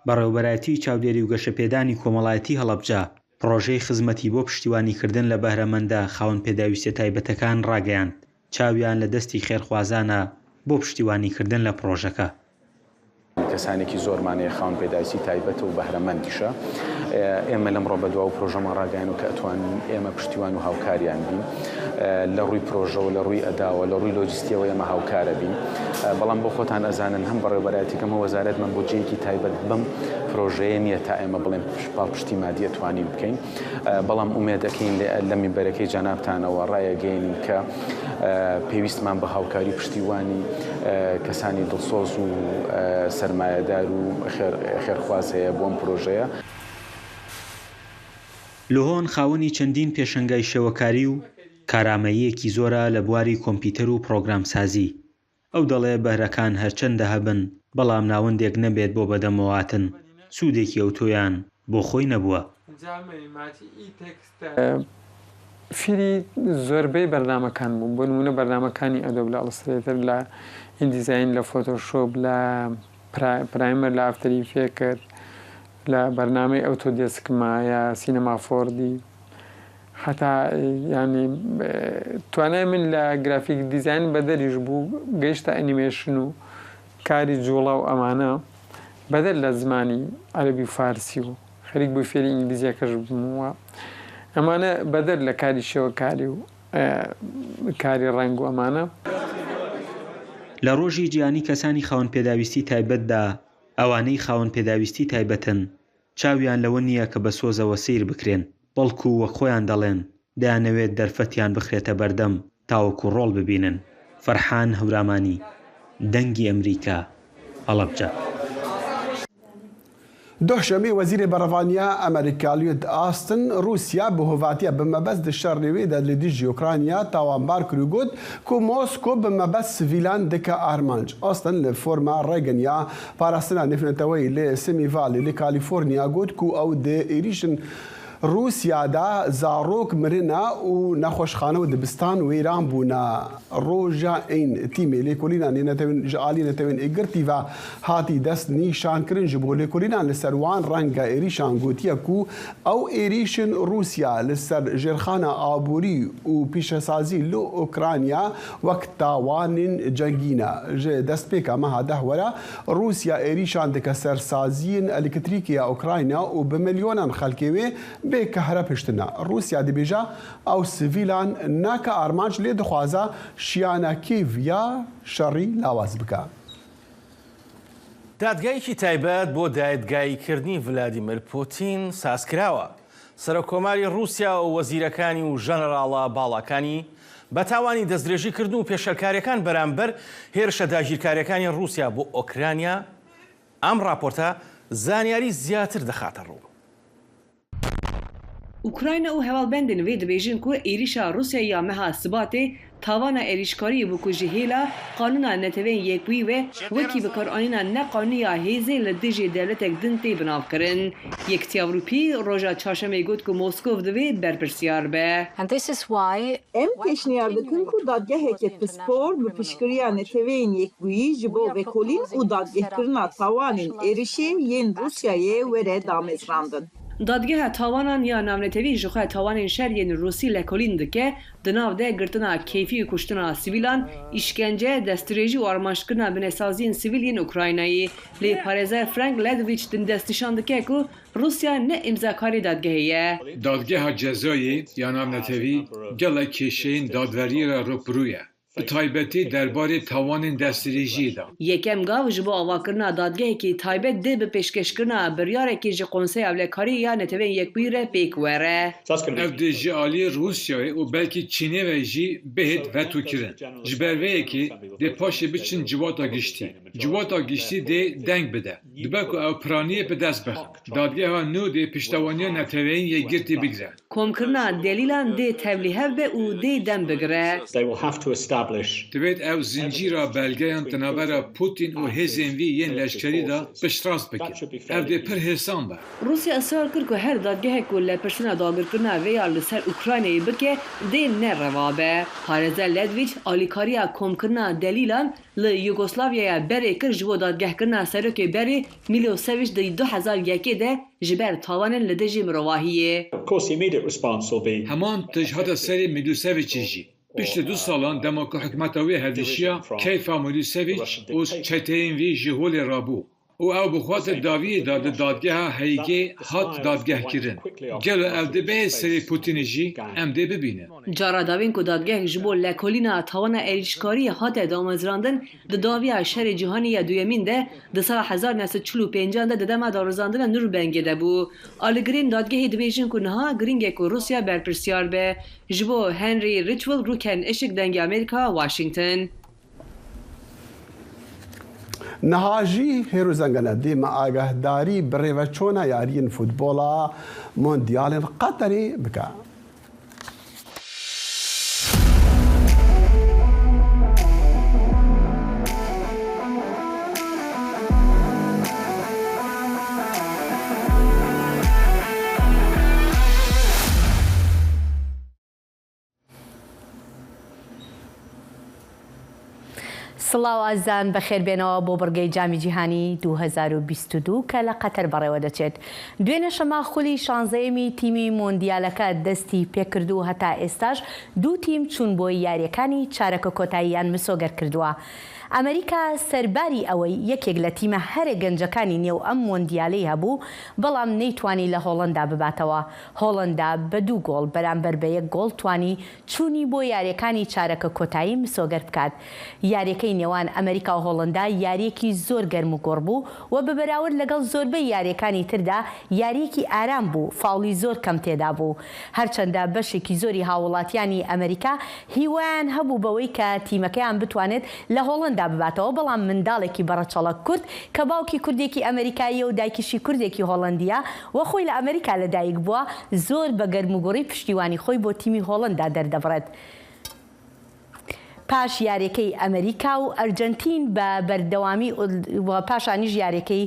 بەڕێوەبەرایەتی چاودێری و گەشەپێدانی کۆمەڵایەتی هەڵەبجە پرۆژەی خزمەتی بۆ پشتیوانیکردن لە بەهرەمەندە خاوەن پێداویستە تایبەتەکان ڕاگەیاند، چاویان لە دەستی خێرخوازانە بۆ پشتیوانیکردن لە پرۆژەکە. کەسانێکی زۆرمانەیە خاوەن پێداویستی تایبەت و بەهرەمەندیشە. ئێمە لەمڕۆ بەدوا و پرۆژەمان ڕاگەیان و کە ئەتوانین ئێمە پشتیوان و هاوکاریان بین لە ڕووی پرۆژەوە، لە ڕووی ئەداوە، لە ڕووی لۆجستیەوە ئێمە هاوکارە بین. بەڵام بۆ خۆتان ئەزانن هەم بەڕێوەبەرایەتیەکەم وەزارەتمان بۆ جێیەکی تایبەت بەم پرۆژەیە نییە تا ئێمە بڵێن پشتی مادی ئەتوانین بکەین. بەڵام ئومێدەکەین لە میمبەرەکەی جەنابتانەوە ڕایەگەینین کە پێویستمان بە هاوکاری پشتیوانی کەسانی دڵسۆز و سەرمایەدار و خێرخواز هەیە بۆم پرۆژەیە. لۆهۆن خاوەنی چەندین پێشەنگای شێوەکاری و کارامەییەکی زۆرە لە بواری کۆمپیوتەر و پرۆگرامسازی. ئەو دەڵێ بەهرەکان هەرچەندە هەبن بەڵام ناوەندێک نەبێت بۆ بەدەمەواتن، سوودێکی ئەو تۆیان بۆ خۆی نەبووە. فیری زۆربەی بەردامەکان بوو، بۆ نمونە بەردامەکانی ئەدۆب لە ئەڵسترێتر، لە ئیندیزاین، لە فۆتۆشۆپ، لە پرایمەر، لە ئافتەر ئیفێکت، لە بەرنامەی ئەوتۆدێسکمایە، سینەما فۆردی، حتا ینی توانای من لە گرافیک دیزاین بەدەریش بوو، گەیشتە ئەنیمێشن و کاری جوڵە و ئەمانە بەدەر لە زمانی عەرەبی و فارسی و خەریک بووی فێری ئینگلیزیەکەش بوومەوە. ئەمانە بەدەر لە کاری شێوەکاری و کاری ڕنگ و ئەمانە. لە ڕۆژی جیهانی کەسانی خاوەن پێداویستی تایبەتدا ئەوانەی خاوەن پێداویستی تایبەتن چاویان لەوە نییە کە بە سۆزەوە سیر بکرێن، بەڵکو وە خۆیان دەڵێن دەیانەوێت دەرفەتیان بخرێتە بەردەم تاوەکو ڕۆڵ ببینن. فەرحان هەورامانی، دەنگی ئەمریکا، هەڵەبجە. دوشەمەی وەزیرê berevaniya Amerîka Lloyd Austin Rûsya bi hovatiya bi mebez di şerê wê de li dijî Ukrayna tawanbar kir û got ku Moskw bi mebez sivîlan dike armanc. Austin li forma rêgeniya parastina nifneteweyî lê Simi Valley li Kaliforniya got ku ew di êrişin روسیا دا زاروک مرنا و نخوشخانه و دبستان و ایران بونا روژا این تیمی لیکولینا نتوین جالی نتوین اگرتی و هاتی دست نیشان کرن جبو لیکولینا لسروان رنگ ایریشان گوتیا کو او ایریشن روسیا لسر جرخانه آبوری و پیشسازی لو اوکرانیا وقت تاوان جنگینا جه دست پیکا مها دهورا روسیا ایریشان دکسر سازین الکتریکیا اوکرانیا و بمليونان خلکوی به کهره پشتنا روسیا دبیجا او سیویلان ناکا آرمانج لی دخوازا شیانا کیویا شری لاواز بکا. دادگایکی تایبەت بۆ دادگاییکردنی ڤلادیمیر پوتین سازکراوە. سەرۆکۆماری رووسیا و وەزیرەکانی و ژەنەراڵە باڵاکانی بە تاوانی دەستدرێژی کردن و پێشەلکاریەکان بەرامبەر هێرشە داگیرکاریەکانی رووسیا بۆ ئۆکرانیا ئەم راپۆرتە زانیاری زیاتر دەخاتە ڕوو. اوکراین و هەواڵبەندن وێ دەبێژن کو ێریشا رووسیا یا مەها سباتê تاوانا êrîşkariyê bû ku ji hêla qanûna netewên yekbûyî ve wekî bikaranîna neqanûniya hêzê li dijî dewletek din tê binavkirin. Yekîtiya Ewropî roja çarşemê got ku Moskov divê berpirsiyar be. Em pêşniyar dikin ku dadgeheke pispor bi piştgiriya netewên yekbûyî ji bo vekolîn û dadgehkirina tawanên êrişê yên Rûsyayê were damezrandin. دادگاه تاوانان یا نامنتوی جخواه تاوان شهرین روسی لکولین دکه دناو ده گرتنا کیفی و کشتنا سیویلان اشکنجه دستریجی و آرماشکرنا بنسازین سیویلین اوکراینایی لی پارزر فرانک لدویچ دن دستشان دکه که روسیا نه امضاکاری دادگاهیه. دادگاه جزایی یا نامنتوی گله کشین دادوری را روبرویه. به تایبەتی دەربارەی تاوانên destdirêjiyê da. Yekem gav ji bo avakirina dadgehekî taybet dê bi pêşkêşkirina biryarekî ji Konseya Evlekarî ya Netewên Yekbûyî re pêk were. Ev dê ji aliyê Rusyayê û belkî Çînê ve jî bihêt vetûkirin. Ji ber vê yekê dê paşê biçin civata giştî. Civata giştî dê deng bide. Dibe ku ew piraniyê bi dest bixin. Dadgeha nû dê piştewaniya neteweyên yekgirtî bigire. Komkirina delîlan dê tevlî hev be û dê dem bigire. Divêt ew zincîra belgeyan tinavera Putin û hêzên wî yên leşkerî da piştrast bike. Ev dê pir hêsan be. Rusya ısrar kir ku her dadgehek ku lepirtina dagirkirina vê ya li ser Ukraynayê bike dê nereva be. Parêzer Ledviç alîkariya komkirina delîlan li Yugoslavyaya berê kir ji bo dadgehkirina serokê berê Milosevic di 2001 de ji ber tawanên li dijî mirovahiyê. Heman tij hata serê Milosevicê jî. Piştî 2 salan dema ku hikûmeta wê hevdişiya keyfa Milosevic û çeteyên wî ji holê rabû. û ew bi xwatir dawiyê da di dadgeha Heygê hat dadgehkirin. Gelo ev dibe serê Putinê jî em dê bibînin. Cara davên ku dadgeh ji bo lekolîna tawana êrişkariyê hate damezrandin di daviya şerê cîhanî ya duyemîn de di sala 1945 de di dema darozandina Nûrbengê de bû. Alîgirên dadgehê dibêjin ku niha giringek ku Rusya berpirsiyar be. Ji bo Henry Ridgwell rûken eşik dengê Amerîka Washington. نهاجی هێروزەنگەنە دێمە ئاگەهداری بڕێوەچۆنە یاریین فوتبۆڵە مۆندیالên قەتەرê بکە. سڵاو ئازان بەخێربێنەوە بۆ بڕگەی جامی جیهانی 2022 کە لە قەتەر بەڕێوە دەچێت. دوێنێ شەما خولی 16یەمی تیمی مۆندیالەکە دەستی پێکرد و هەتا ئێستاش 2 تیم چوون بۆی یاریەکانی چارەکە کۆتاییان مسۆگەر کردووە. ئەمریکا سەرباری ئەوەی یەکێک لە تیمە هەرێ گەنجەکانی نێو ئەم مۆندیالەی هەبوو بەڵام نەیتوانی لە هۆڵەندا بباتەوە. هۆڵەندا بە 2 گۆڵ بەرامبەر بە 1 گۆڵ توانی چوونی بۆ یاریەکانی چارەکە کۆتایی مسۆگەر بکات. یاریەکەی نێوان ئەمریکا و هۆڵەندا یاریەکی زۆر گەرم و گۆڕ بوو و بە بەراورد لەگەڵ زۆربەی یاریەکانی تردا یاریەکی ئارام بوو، فاوڵی زۆر کەم تێدا بوو. هەرچەندە بەشێکی زۆری هاوڵاتیانی ئەمریکا هیوایان هەبوو بەوەی کە تیمەکەیان بتوانێت لە هۆڵەندا بباتەوە، بەڵام منداڵێکی بەڕەچەڵە کورد کە باوکی کوردێکی ئەمریکاییە و دایکیشی کوردێکی هۆڵەندیە و خۆی لە ئەمریکا لەدایک بووە زۆر بە گەرموگوڕی پشتیوانی خۆی بۆ تیمی هۆڵەندا دەردەبڕێت. پاش یاریەکەی ئەمریکا و ئەرجەنتین بە بەردەوامی پاشانیش یاریەکەی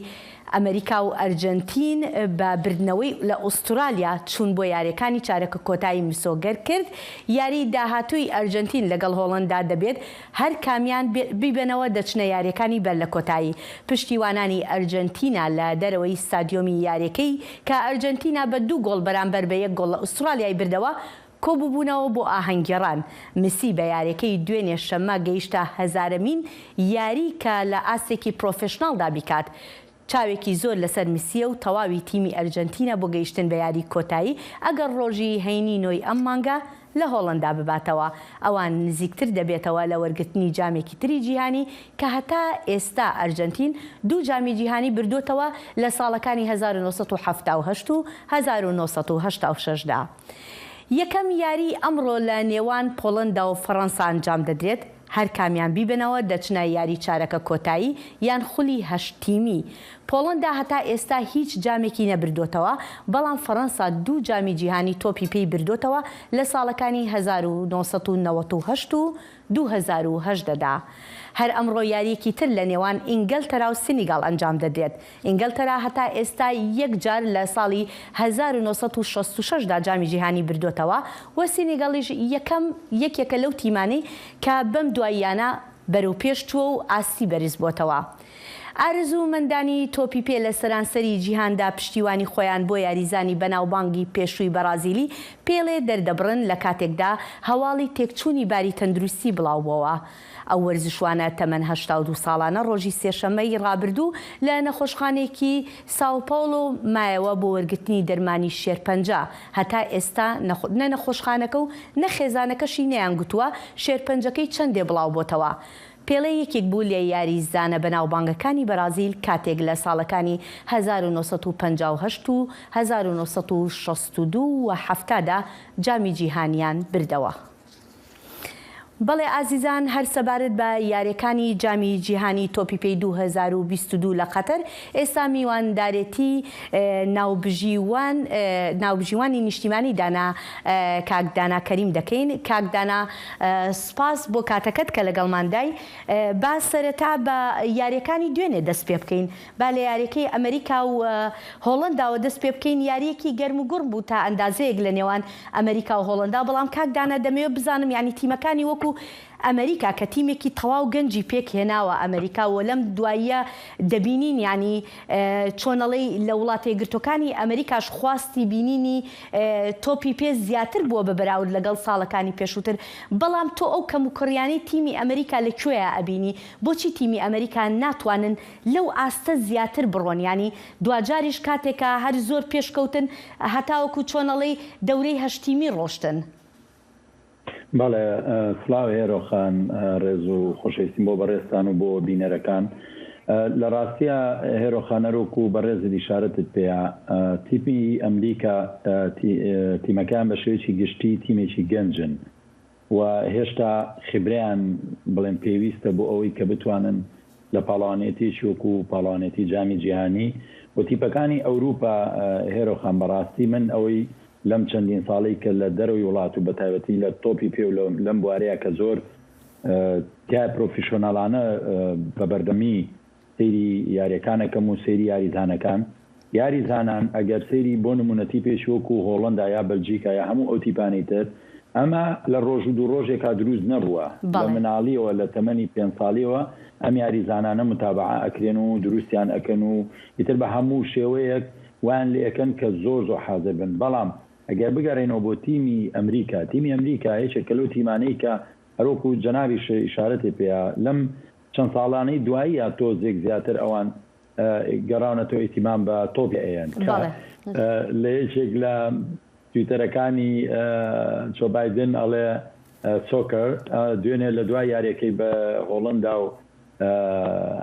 ئەمریکا و ئەرجەنتین بە بردنەوەی لە ئوسترالیا چوون بۆ یاریەکانی چارەکە کۆتایی مسۆگەر کرد. یاری داهاتووی ئەرجەنتین لەگەڵ هۆڵەندا دەبێت هەر کامیان بیبێنەوە دەچنە یاریەکانی بەر لە کۆتایی. پشتیوانانی ئەرجەنتینا لە دەرەوەی ستادیۆمی یاریەکەی کە ئەرجەنتینا بە 2 گۆڵ بەرامبەر بە 1 گۆڵ لە ئوسترالیای بردەوە کۆبووبوونەوە بۆ ئاهەنگگەڕان. مسی بە یاریەکەی دوێنێ شەمە گەیشتە 1000مین یاری کە لە ئاسێکی پرۆفشناڵدا بیکات. چاوێکی زۆر لەسەر میسیە و تەواوی تیمی ئەرجەنتینە بۆ گەیشتن بە یاری کۆتایی ئەگەر ڕۆژی هەینی نۆی ئەم مانگە لە هۆڵەندا بباتەوە. ئەوان نزیکتر دەبێتەوە لە وەرگرتنی جامێکی تری جیهانی کە هەتا ئێستا ئەرجەنتین 2 جامی جیهانی بردوتەوە لە ساڵەکانی 1970 و 1986دا. یەکەم یاری ئەمڕۆ لە نێوان پۆڵەندا و فەڕەنسا ئەنجام دەدرێت. هەر کامیان بیبنەوە دەچنە یاری چارەکە کۆتایی یان خولی 8 تیمی. پۆڵەندا هەتا ئێستا هیچ جامێکی نەبردوتەوە، بەڵام فەڕەنسا 2 جامی جیهانی تۆپی پێی بردوتەوە لە ساڵەکانی 1998 و 2010دا. هەر ئەمڕۆ یاریەکی تر لە نێوان ئینگلتەرا و سینیگاڵ ئەنجام دەدرێت. ئینگلتەرا هەتا ئێستا 1 جار لە ساڵی 1966دا جامی جیهانی بردوتەوە و سینیگاڵیش یەکێکە لەو تیمانی کە بەم دواییانە بەرەو پێش چووە و ئاستی بەرز بۆتەوە. ئارزوو مندانی تۆپی پێ لە سەرانسەری جیهاندا پشتیوانی خۆیان بۆ یاریزانی بەناوبانگی پێشووی بەرازیلی پێڵێ دەردەبڕن لە کاتێکدا هەواڵی تێکچوونی باری تەندروستی بڵاوبووەوە. ئەو وەرزشوانە تەمەن 82 ساڵانە ڕۆژی سێشەممەی ڕابردوو لە نەخۆشخانێکی ساوپۆڵۆ مایەوە بۆ وەرگرتنی دەرمانی شێرپەنجە. هەتا ئێستا نە نەخۆشخانەکە و نەخێزانەکەشی نەیان گوتووە شێرپەنجەکەی چەندێ بڵاو بۆتەوە. پێڵە یەکێک بوو لە یاریزانە بەناوبانگەکانی بەرازیل کاتێک لە ساڵەکانی 1958 و 1962 و 70دا جامی جیهانیان بردەوە. بەڵێ ئازیزان هەر سەبارەت بە یاریەکانی جامی جیهانی تۆپی پێی 2022 لە قەتەر ئێستا میواندارێتی ناوبژیوانی نیشتیمانی دانا کاکدانا کەریم دەکەین. کاکدانا سپاس بۆ کاتەکەت کە لەگەڵماندای. با سەرەتا بە یاریەکانی دوێنێ دەست پێ بکەین. با لە یاریەکەی ئەمریکا و هۆڵنداوە دەست پێ بکەین. یاریەکی گەرم و گوڕ بوو تا ئەندازەیەک لە نێوان ئەمریکا و هۆڵندا. بەڵام کاکدانا دەمەوێت بزانم یعنی تیمەکانی وەکو ئەمریکا کە تیمێکی تەواو گەنجی پێک هێناوە ئەمریکاوە لەم دواییە دەبینین ینی چۆنەڵەی لە وڵاتە یەکگرتوەکانی ئەمریکاش خواستی بینینی تۆپی پێ زیاتر بووە بە بەراورد لەگەڵ ساڵەکانی پێشووتر. بەڵام تۆ ئەو کەموکڕیانی تیمی ئەمریکا لەکوێیە ئەبینی؟ بۆچی تیمی ئەمریکا ناتوانن لەو ئاستە زیاتر بڕۆن؟ ینی دوجاریش کاتێکە هەر زۆر پێشکەوتن هەتاوەکو چۆنەڵەی دەورەی هەشتیمی ڕۆشتن. بەڵێ سلااو هێرۆخان ڕێز و خۆشەویستیم بۆ بەڕێستان و بۆ بینەرەکان. لە ڕاستیە هێرۆخانەرۆک و بەڕێزی شارەتت پێەیە تیپی ئەمریکا تیمەکان بە شێوەیەکی گشتی تیمێکی گەنجن و هێشتا خبریان بڵێن پێویستە بۆ ئەوەی کە بتوانن لە پاڵانێتیشی وەکو پاڵانێتی جامی جیهانی و تیپەکانی ئەوروپا هێرۆخان بەڕاستی من ئەوەی لەم چەندین ساڵی کە لە دەروی وڵات و بەتایبەتی لە تۆپی پێ و لەم بوارەیە کە زۆر تیا پرۆفیشۆناڵانە بە بەردەمی سەیری یاریەکانەکەم و سەیری یاریزانان ئەگەر سەیری بۆ نمونەتی پێش وەکو هۆڵندا یا بەلجیکا یا هەموو ئەو تیپانەی تر ئەمە لە ڕۆژ و دوو ڕۆژێکا دروست نەبووە لە مناڵیەوە لە تەمەنی 5 ساڵیەوە ئەم یاریزانانە متابعە ئەکرێن و دروستیان ئەکەن و ئیتر بە هەموو شێوەیەک وان لێ ئەەکەن کە زۆر حازر بن. بەڵام ئەگەر بگەڕێنەوە بۆ تیمی ئەمریکا هیچێکە لەو تیمانەی کە هەروەکو جەنابی ئیشارەتی پێەیە لەم چەند ساڵانەی دواییە تۆزێک زیاتر ئەوان گەڕاونەتەوە ئیتیمان بە تۆپی ئەیەن لە یەکێک لە تویتەرەکانی جۆ بایدن ئەڵێ سۆکەر دوێنێ لە دوای یاریەکەی بە هۆڵندا و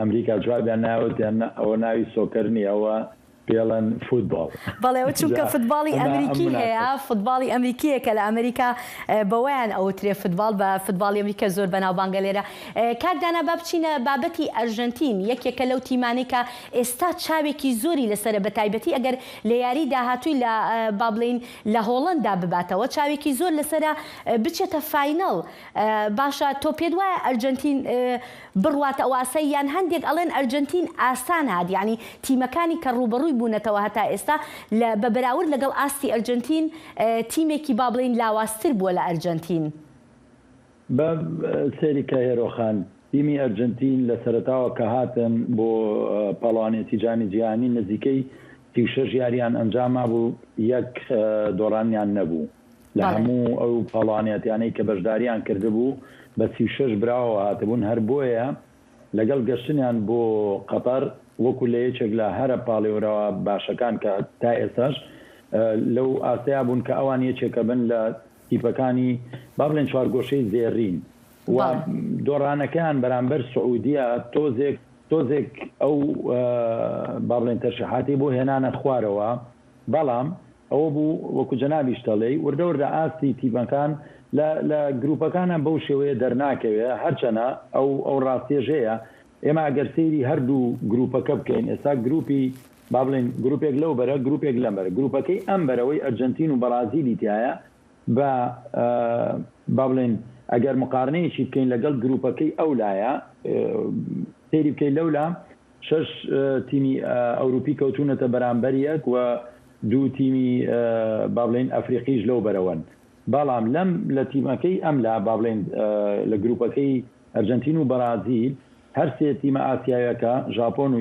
ئەمریکا جوابیان ناوت ئەوە ناوی سۆکەر نیەوە پێڵەن فوتبال. بەڵێ چونکە فوتباڵی ئەمریکی هەیە فوتباڵی ئەمریکیە کە لە ئەمریکا بەوەیان ئەوترێ فوتبال بە فوتباڵی ئەمریکا زۆر بەناوبانگە لێرە. کاکدانا با بچینە بابەتی ئەرژەنتین یەکێکە لەو تیمانەی کە ئێستا چاوێکی زۆری لەسرە بەتایبەتی ئەگەر لە یاری داهاتووی لە با بڵێین لە هۆڵندا بباتەوە چاوێکی زۆر لەسرە بچێتە فاینەڵ. باشە تۆ پێت وایە ئەرژەنتین بڕواتە ئەواسە یان هەندێک ئەڵێن ئەرژەنتین ئاسان هات ینی تیمەکانی کە ڕوبەڕووی بوونەتەوە هەتا ئێستا بە بەراورد لەگەڵ ئاستی ئەرژەنتین تیمێکی با بڵێین لاوااستر بووە لە ئەرژەنتین. بە سێری کە هێرۆخان تیمی ئەرژەنتین لە سەرەتاوە کە هاتن بۆ پاڵوانێتی جامی جیهانی نزیکەی 36 یاریان ئەنجاما بوو یەک دۆڕانیان نەبوو لە هەموو ئەو پاڵوانێتیانەی کە بەشداریان کردبوو بە 36 براوە هاتبوون هەر بۆیە لەگەڵ گەشتنیان بۆ قەتەر وەکو لە یەکێک لە هەرە پاڵێورەوە باشەکان کە تا ئێستاش لەو ئاسەیە بوون کە ئەوان یەکێکە بن لە تیپەکانی با بڵێن چوارگۆشەی زێڕین و دۆڕانەکەیان بەرامبەر سعودیە تۆزێک ئەو با بڵێن تەرشیحاتی بۆ هێنانە خوارەوە. بەڵام ئەوە بوو وەکو جەنابیش دەڵێ وردە ئاستی تیپەکان لە گروپەکانە بەو شێوەیە دەرناکەوێت هەرچەنە ئەو ڕاستێژەیە ئێمە ئەگەر سەیری هەردوو گروپەکە بکەین ئێستا گروپی با بڵێن گروپێک لەو بەرە گروپێک لەمبەر گروپەکەی ئەم بەرەوەی ئەرجنتین و بەرازیلی تایە بە با بڵێن ئەگەر مقارنەیەکی بکەین لەگەڵ گروپەکەی ئەولایە سەیری بکەین لەولا 6 تیمی ئەوروپی کەوتونەتە بەرامبەریەک و 2 تیمی با بڵێن ئەفریقیش لەو بەرەوەن. بەڵام لەم لە تیمەکەی ئەملا با بڵێن لە گروپەکەی ئەرجنتین و بەرازیل هەر سێ تیمە ئاسیایەکە ژاپۆن و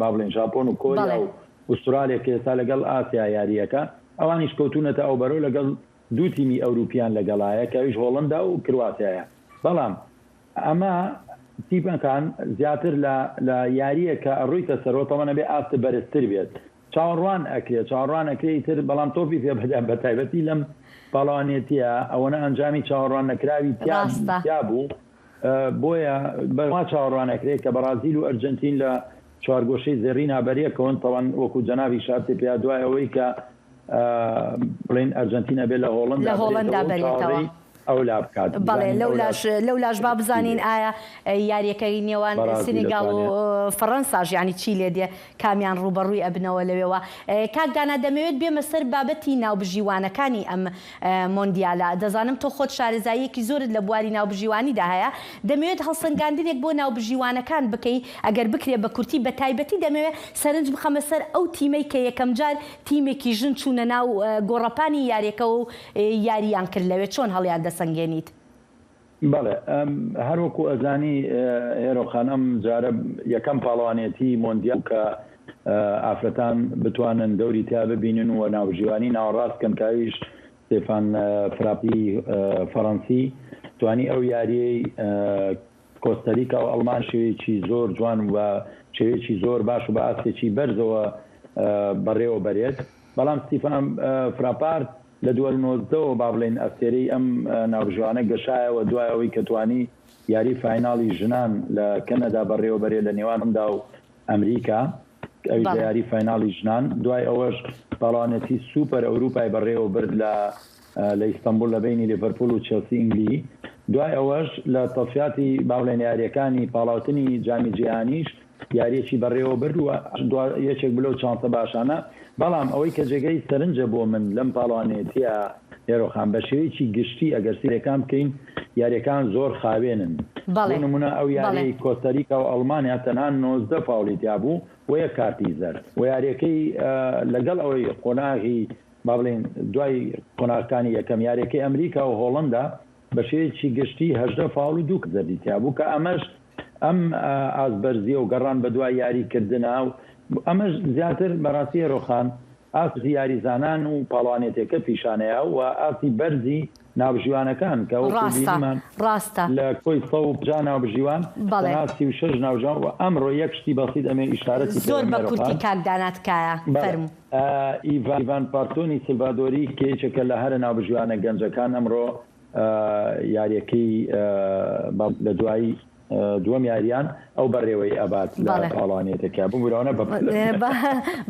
با بڵێن ژاپۆن و کۆریا و ئوسترالیا کە ئێستا لەگەڵ ئاسیا یاریەکە ئەوانیش کەوتونەتە ئەو بەرەو لەگەڵ دوو تیمی ئەوروپیان لەگەڵایە کەویش هۆڵندا و کرواتایە. بەڵام ئەمە تیمەکان زیاتر لە یاریە کە ئەڕوویتە سەرەوە تەمەنە بێ ئاستە بەرزتر بێت چاوەڕوان ئەکرێت تر بەڵام تۆپی پێ بدەن بە تایبەتی لەم پاڵەوانێتیە ئەوەنە ئەنجامی چاوەڕوان نەکراوی تیا بوو بۆیە بەوا چاوەڕوانەکرێت کە بەرازیل و ئەرجنتین لە چوارگۆشەی زێڕی نابەریەکەون تەوان وەکو جەناوی شارتی پێیا دوای ئەوەی کە بڵێن ئەرجنتینە بێت لە هۆڵندا بێتەوە ئەو لا بکات. بەڵێ لەولاش با بزانین ئایا یاریەکەی نێوان سنیگال و فەڕەنساژ ینی چی لێ دێ کامیان ڕوبەڕووی ئەبنەوە لەوێەوە. کاکدانا دەمەوێت بێمە سەر بابەتی ناوبژیوانەکانی ئەم مۆندیالە. دەزانم تۆ خۆت شارەزاییەکی زۆرت لە بواری ناوبژیوانیدا هەیە، دەمەوێت هەڵسەنگاندنێک بۆ ناوبژیوانەکان بکەی ئەگەر بکرێ بە کورتی بە تایبەتی دەمەوێت سەرنج بخەمە سەر ئەو تیمەی کە یەکەم جار تیمێکی ژن چوونە ناو گۆڕەپانی یاریەکە و یاریان کرد لەوێ چۆن هەڵیان سنگێنیت؟ بەڵێ هەروەکو ئەزانی هێرۆخان ئەم جارە یەکەم پاڵەوانێتی مۆندیال کە ئافرەتان بتوانن دەوری تا ببینن و ناوبژیوانی ناوەڕاستکەن کاویش ستێفان فراپی فەڕەنسی توانی ئەو یاریەی کۆستەریکا و ئەڵمان شێوەیەکی زۆر جوان و شێوەیەکی زۆر باش و بە ئاستێکی بەرزەوە بەڕێوە بەرێت. بەڵام ستیفان فراپارت لە 2009 با بڵێن ئەستێرەی ئەم ناوبژیوانە گەشایەوە دوای ئەوەی کە توانی یاری فایناڵی ژنان لە کەنەدا بەڕێوەبەرێت لە نێوان ئەمدا و ئەمریکا ئەوی لە یاری فایناڵی ژنان. دوای ئەوەش پاڵەوانێتی سوپەر ئەوروپای بەڕێوە برد لە ئیستانبول لە بینی لیڤەرپول و چێلسی ئینگلی. دوای ئەوەش لە تەفیاتی با بڵێن یاریەکانی پاڵاوتنی جامی جیهانیش یاریەکی بەڕێوە برد و یەکێک بلەو چانسە باشانە. بەڵام ئەوەی کە جێگەی سەرنجە بۆ من لەم پاڵوانێتیە هێرۆخان بە شێوەیەکی گشتی ئەگەر سیرەکان بکەین یاریەکان زۆر خاوێنن. نمونە ئەو یاری کۆستەریکا و ئەڵمانیا تەنها 19 فاوڵیتیا بوو و یەک کارتی زەرد و یاریەکەی لەگەڵ ئەوەی قۆناغی با بڵێن دوای قۆناغەکانی یەکەم یاریەکەی ئەمریکا و هۆڵندا بە شێوەیەکی گشتی 18 فاوڵ و 2 زەردیتیا بوو کە ئەمەش ئەم ئازبەرزیە و گەڕان بە دوای یاریکردنە و ئەمەش زیاتر بەڕاستی هێرۆخان ئاسی یاریزانان و پاڵوانێتێکە پیشانەیە و ئاسی بەرزی ناوبژیوانەکان کە ڕاستە لە کۆی 100 ناوبژیوان 36 ناوژان و ئەمڕۆ یەک شتی بەسیط ئەمێ ئیشارەتی زۆر بە کورتی کاکداناتکایە فەرموو. ئیڤان پارتۆنی سلڤادۆری کێچێکە لە هەرە ناوبژیوانە گەنجەکان ئەمڕۆ یاریەکەی لە دوایی دووەم یاریان ئەو بەڕێوەی ئەبات لە پاڵوانێتەکە بمورانە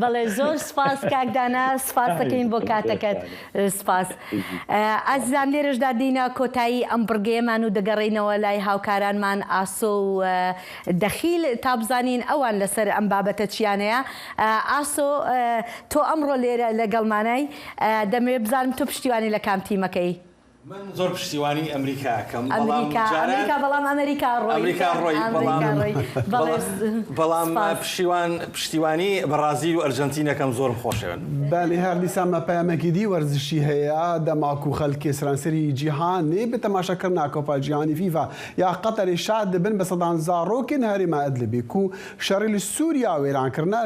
بەڵێ زۆر سپاس کاکدانا سپاس دەکەین بۆ کاتەکەت سپاس. ئازیزان لێرەشدا دێینە کۆتایی ئەم بڕگەیەمان و دەگەڕێینەوە لای هاوکارانمان ئاسۆ و دەخیل تا بزانین ئەوان لەسەر ئەم بابەتە چیانەیە. ئاسۆ تۆ ئەمڕۆ لێرە لەگەڵمانای دەمەوێت بزانم تۆ پشتیوانی لە کام تیمەکەی؟ من زۆر پشتیوانی ئەمریکاکەم بەڵام ئەمریکا ڕۆی بەڵام پشتیوانی بەرازیل و ئەرجنتینەکەم زۆرم خۆشەوێن. بەڵێ هەر دیسانمە پەیامێکی دی وەرزشی هەیە دەماک و خەڵکی سەرانسەری جیهانی بە تەماشاکردنا کۆپا جیهانی فیفا یا قەتەری شاد دەبن بە سەدان زارۆکن هەرێما ئەدلبی و شەڕی لە سووریا وێرانکردنا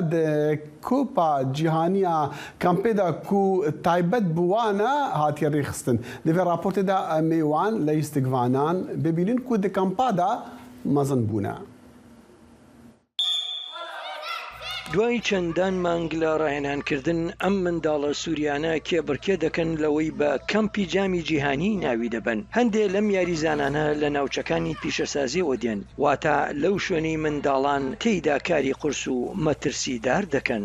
کۆپا جیهانیە کەمپێدا و تایبەت بوانە هاتیە ڕێخستن دەبێ راپۆرتێدا ئەمێوان لە ئیستگوانان ببینین کو دەکەمپادا مەزن بوونە. دوای چەندان مانگ لە ڕاهێنانکردن ئەم منداڵە سووریانە کێبڕکێ دەکەن لەوەی بە کەمپی جامی جیهانی ناوی دەبن. هەندێک لەم یاریزانانە لە ناوچەکانی پیشەسازیەوە دێن واتە لەو شوێنەی منداڵان تێیدا کاری قورس و مەترسیدار دەکەن.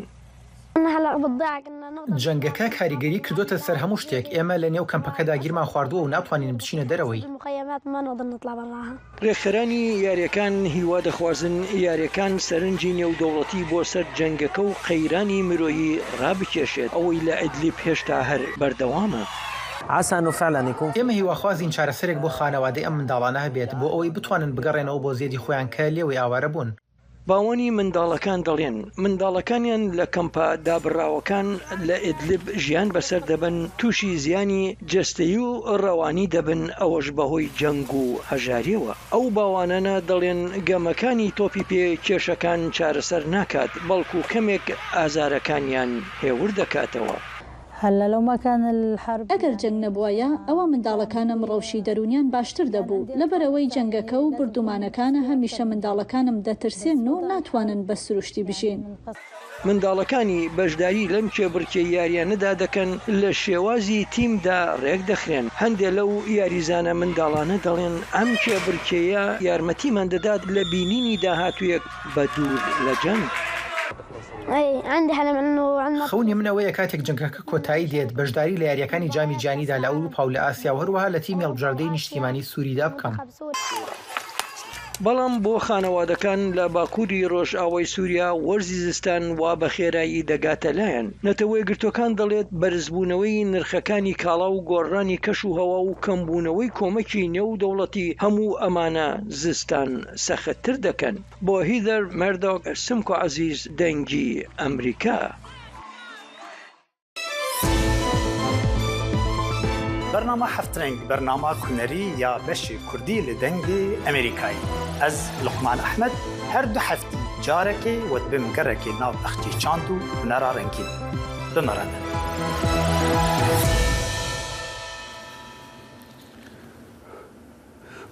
جەنگەکە کاریگەری کردوتە سەر هەموو شتێک. ئێمە لە نێو کەمپەکەدا گیرمان خواردووە و ناتوانین بچینە دەرەوەی. ڕێکخەرانی یاریەکان هیوا دەخوازن یاریەکان سەرنجی نێودەوڵەتی بۆ سەر جەنگەکە و قەیرانی مرۆیی ڕابکێشێت ئەوەی لە ئەدلیب هێشتا هەر بەردەوامە. ئێمە هیواخوازین چارەسەرێک بۆ خانەوادەی ئەم منداڵانە هەبێت بۆ ئەوەی بتوانن بگەڕێنەوە بۆ زێدی خۆیان کە لێوەی ئاوارە بوون. باوەنی منداڵەکان دەڵێن منداڵەکانیان لە کەمپە دابڕاوەکان لە ئیدلب ژیان بەسەر دەبن تووشی زیانی جەستەیی و ڕەوانی دەبن ئەوەش بەهۆی جەنگ و هەژاریەوە ئەو باوانانە دەڵێن گەمەکانی تۆپی پێ کێشەکان چارەسەر ناکات بەڵکو کەمێک ئازارەکانیان هێور دەکاتەوە. ئەگەر جەنگ نەبووایە ئەوە منداڵەکانم ڕەوشی دەرونیان باشتر دەبوو لەبەرەوەی جەنگەکە و بردومانەکانە هەمیشە منداڵەکانم دەترسێن و ناتوانن بە سروشتی بژین. منداڵەکانی بەشداری لەم کێبڕکێ یاریانەدا دەکەن لە شێوازی تیمدا ڕێک دەخرێن هەندێک لەو یاریزانە منداڵانە دەڵێن ئەم کێبڕکێیە یارمەتیمان دەدات لە بینینی داهاتوویەک بە دوور لە جەنگ. خەونی منەوەیە کاتێک جنگەکە کۆتایی دێت بەشداری لە یاریەکانی جامی جیهانیدا لە ئەوروپا و لە ئاسیا و هەروەها لە تیمی هەڵبژاردەی نیشتیمانی سووریدا بکەم. بەڵام بۆ خانەوادەکان لە باکووری ڕۆژئاوای سووریا وەرزی زستان وا بە خێرایی دەگاتە لایەن نەتەوەی گرتوەکان دەڵێت بەرزبوونەوەی نرخەکانی کاڵا و گۆڕانی کەش و هەوا و کەمبوونەوەی کۆمەکی نێو دەوڵەتی هەموو ئەمانە زستان سەختتر دەکەن بۆ هیدەر مەردۆک سمکۆ عەزیز دەنگی ئەمریکا. برنامه هفترنگ برنامه کنری یا بشی کردی لدنگی امریکایی از لقمان احمد هر دو هفتی جارکی و بمگرکی ناو اختی چاندو نرا رنگین بمرانه.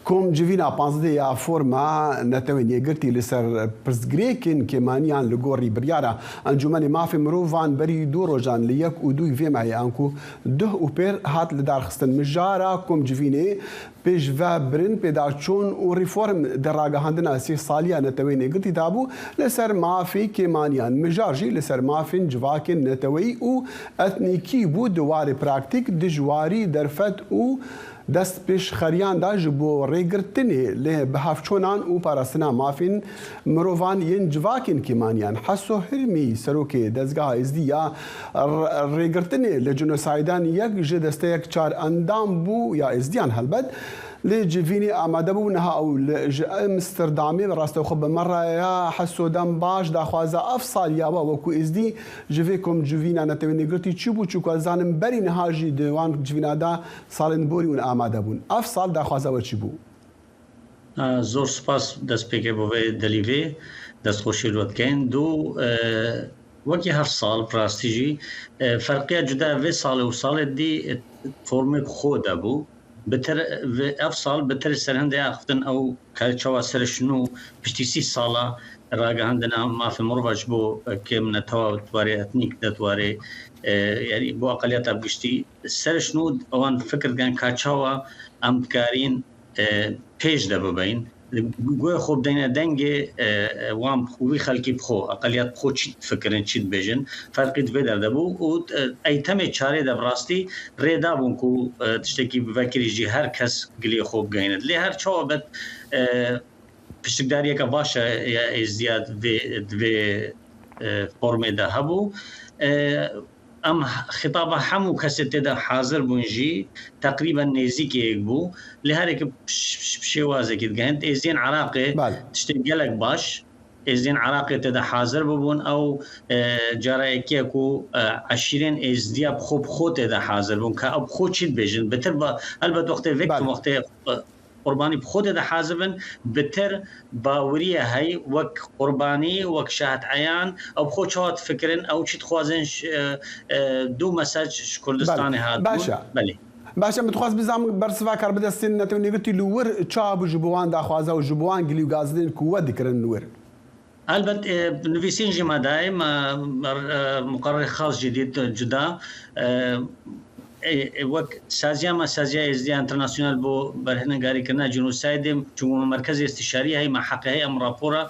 کوم جوینا 15 یا فورما نتوین یگرتی لسر پرسگریکن که مانیان لگوری بریارا انجمن مافی مروفان بری دو روزان لیک و دوی وی معی انکو ده و پر هات لدار خستن مجارا کوم جوینه پیش و برن پیدا چون و ریفورم در راگهاندن سی سالیا نتوین یگرتی دابو لسر مافی که مانیان مجارجی لسر مافین جواکن نتوی و اتنیکی بود دوار پراکتیک دجواری درفت و دست پیش خریان دا جبو ریگرتنی له بهافچونان و پاراستنا مافین مروان ین جواکن کیمانیان حسو هرمی سروکی دزگاه ازدیا ریگرتنی لجنوسایدان یک جدسته یک چار اندام بو یا ازدیان هلبد لجوینی آماده بو نها او لامستردامی راستو خب مره یا حسو دم باش داخوازه افصال یا و کو ازدی جویکم جوینا نتوینی گرتی چی بو چوکا زانم بری نهاجی دوان جوینا دا سالن بوری اون آماده بون افصال داخوازه و چی بو زور سپاس دست پیکه بوی دلیوی دست خوشی لوتکن دو وکی هر سال پراستیجی فرقی جدا وی سال و سال دی فرم خود بو بتر افصال بتر سرهنده اختن او کالچوا سرشنو پشتی سالا راگهاندنا ما في مروج بو كم نتوا تواري اتنيك دتواري يعني بو اقليات بشتي سرشنو اوان فكر كان كاچوا امكارين پیش دبين گوی خوب دینه دنگ وام خوبی خلکی بخو اقلیت بخو چی فکرن چی بجن فرقی دویدر دبو و ایتم چاره دب راستی ریدا بون کو تشتکی بفکری جی هر کس گلی خوب گیند لی هر چوابت پشتکداری که باشه یا ازدیاد دوی فرم ده هبو ام خطاب همو کسی تدا حاضر بونجی تقریبا نزدیک یک بو لهره شوازه که گهند ازین عراقی تشتغلک باش ازین عراقی تدا حاضر ببون او جرای که کو عشرین ازدیاب خوب خود تدا حاضر بون که اب خود چید بجن بتر با البته وقت قربانی خود ده حاضرن بتر باوریه هی وک قربانی وک شهد عیان او خود شهد فکرن او چیت خوازنش دو مساج کردستانی هات بله باشه متخواست بزام برسوا کار بدستین نتونی گتی لور چاب جبوان داخوازه و جبوان گلی و گازدین قوه دکرن لور البته نویسین جمع دایم مقرر خاص جدید جدا وقت سازیام سازیای ازدی انترناسیونال بو برهنگاری کردن جنوساید چون مرکز استشاری های محققه های امراپورا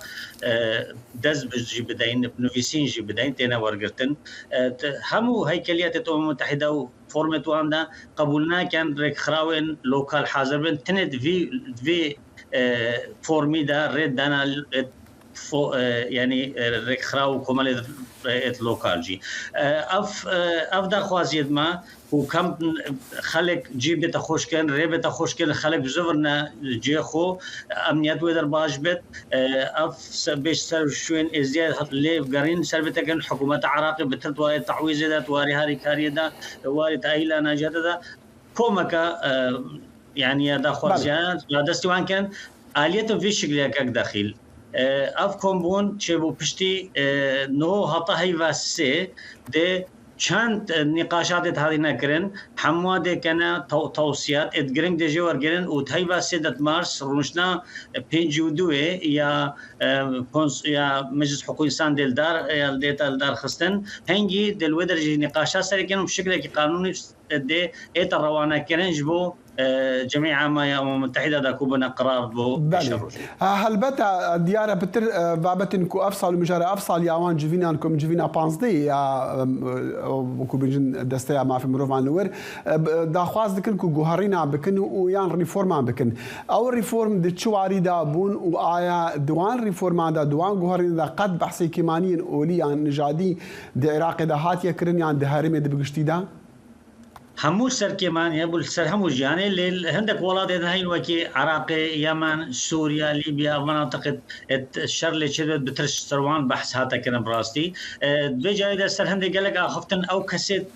دز بجی بدین نویسین جی بدین تینا ورگرتن همو هیکلیات الامم المتحده و فرمت واندا قبولنا کن رک خراون لوکال حاضر بن تند وی فرمی دا رد دانا يعني ريك خراو كمال لوكالجي افضل خوازيد ما وكم خلق جيبت خوش كان ريبت خوش كان خلق بزورنا جيخو امنيات ويدر باش بت اف بيش سر شوين ازياد لي قرين سربت كان حكومه عراقي بتطوي تعويض ذات واري هاري كاريدا واري تايلا نجددا كومكا يعني دا خوازيان دستوان كان آلية في شكل داخل اف كومبون چبو پشتی نو هتا هیواسه ده چند نقاشات هذه نکرن همه ده کنه توصیات ادگرنگ ده جوار گرن و هیواسه دت مارس رونشنا 52 یا مجلس حقوق انسان دلدار یا دلدار خستن هنگی دلودر جی نقاشات سری کنن بشکل که قانونی ده ایت روانه کرن جبو جميع ما الأمم المتحدة دا كوبنا قرار بو هل بتا ديارة بتر بابتن كو أفصل مجرى أفصل ياوان جفينانكم جفينا بانزدي يا وكو بيجن دستيا ما في مروف عن نور دا خواز دكن كو جوهرينا بكن ويان ريفورما بكن أو ريفورم دتشو عريدا بون وآيا دوان ريفورما دا دوان جوهرينا دا قد بحثي كيمانيين أولي عن نجادي دا عراق دا هاتيا كرن عن دا هارمي دا بقشتي دا همو سركمان يقول سر همو جاني اللي عندك ولاد هاي الوكي عراق يمن سوريا ليبيا مناطق الشر اللي شدت بترش سروان بحث هاتا كنا براستي بجاي ده سر هندي قالك اخفتن او كسيت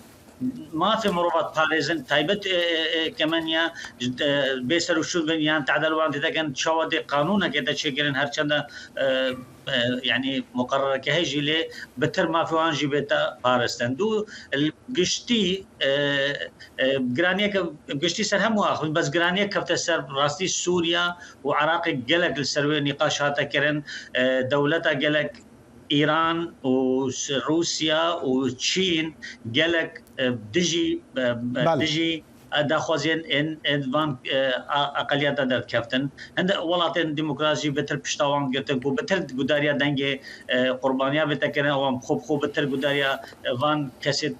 ما في مربط باريزن تايبت كمان يا بيسر وشو يعني تعدلوا عند ده كان شوادي قانونا كده شكلن هر چند يعني مقرره كهيجي لي بتر ما في وان جيبتا بارستن دو القشتي جرانيه قشتي سر هم واخذ بس جرانيه كفت سر راستي سوريا وعراق قلق السروي نقاشات كرن دولتها قلق إيران وروسيا وتشين قلق دجي داخوزين ان فان اقليات در كافتن عند ولاتن ديمقراطي بتر پشتاوان گتن کو بتر گداريا دنگ قربانيا بتكن او خوب بتر گداريا وان كسيت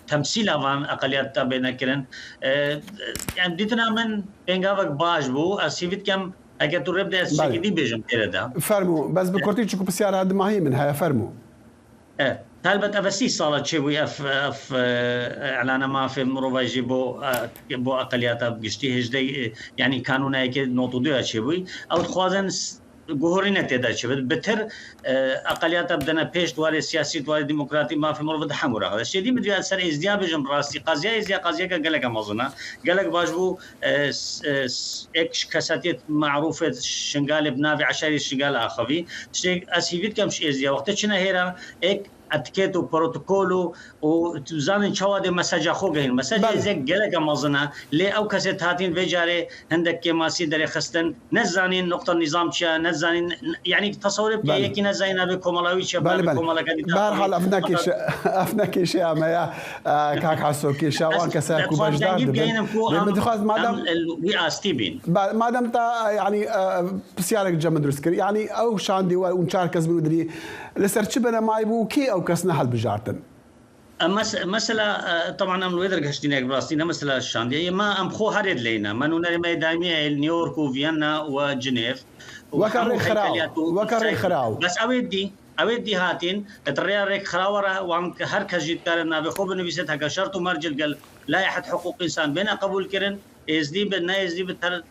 تمثيل وان اقليات تابعنا كرن يعني ديتنا من بنگاوك باش بو اسيفيت كم اگر تو رب ده سكدي بيجم كده فرمو بس بكورتي تشكو بسياره هذا ما هي منها فرمو طالبت أفسي صارت شوي أف إعلان ما في مروفا يجيبوا أقليات بقشتي هجدي يعني كانوا نايك نوتوديا شوي أو خوازن جوهرينة تدا شوي بتر أقليات بدنا بيش دوار سياسي دوار ديمقراطي ما في مروفا دحمورا هذا الشيء دي مدري سر إزديا بجم راسي قضية كجلك مازنا جلك باجبو إك كساتيت معروفة شنقال بنافي عشري شنقال آخوي تشتى أسيفيت كمش إزديا وقت شنا هيرا إك اتكيت وبروتوكول وتزانن شواد مساج خو گهن مساج زك گلك مازنا لي او كاسيت هاتين فيجاري عندك كماسي دري خستن نزانين نقطه النظام شا نزانين يعني تصور بيكي نزاينا بكملاوي شباب كملاكدي بارحال افناك شيء ما يا كاك حسوكي شاوان كساكو بجداد بمدخاز مادام وي استيبين مادام تا يعني بسيارك جمدرسكر يعني او شاندي ونشاركز بندري لسرچبنا ما يبو كي او كسنا حل بجارتن مثلا طبعا ام الويدر كشتينك براستينا مثلا الشاندي ما ام خو هرد لينا منو ما دايمي نيويورك وفيينا وجنيف وكري خراو بس اودي هاتين تريا ريك خراوره وام هر كجيت كارنا بخوب نفيست هكا شرط ومرجل قال لائحه حقوق انسان بين قبول كرن ازدي بنا ازدي بتر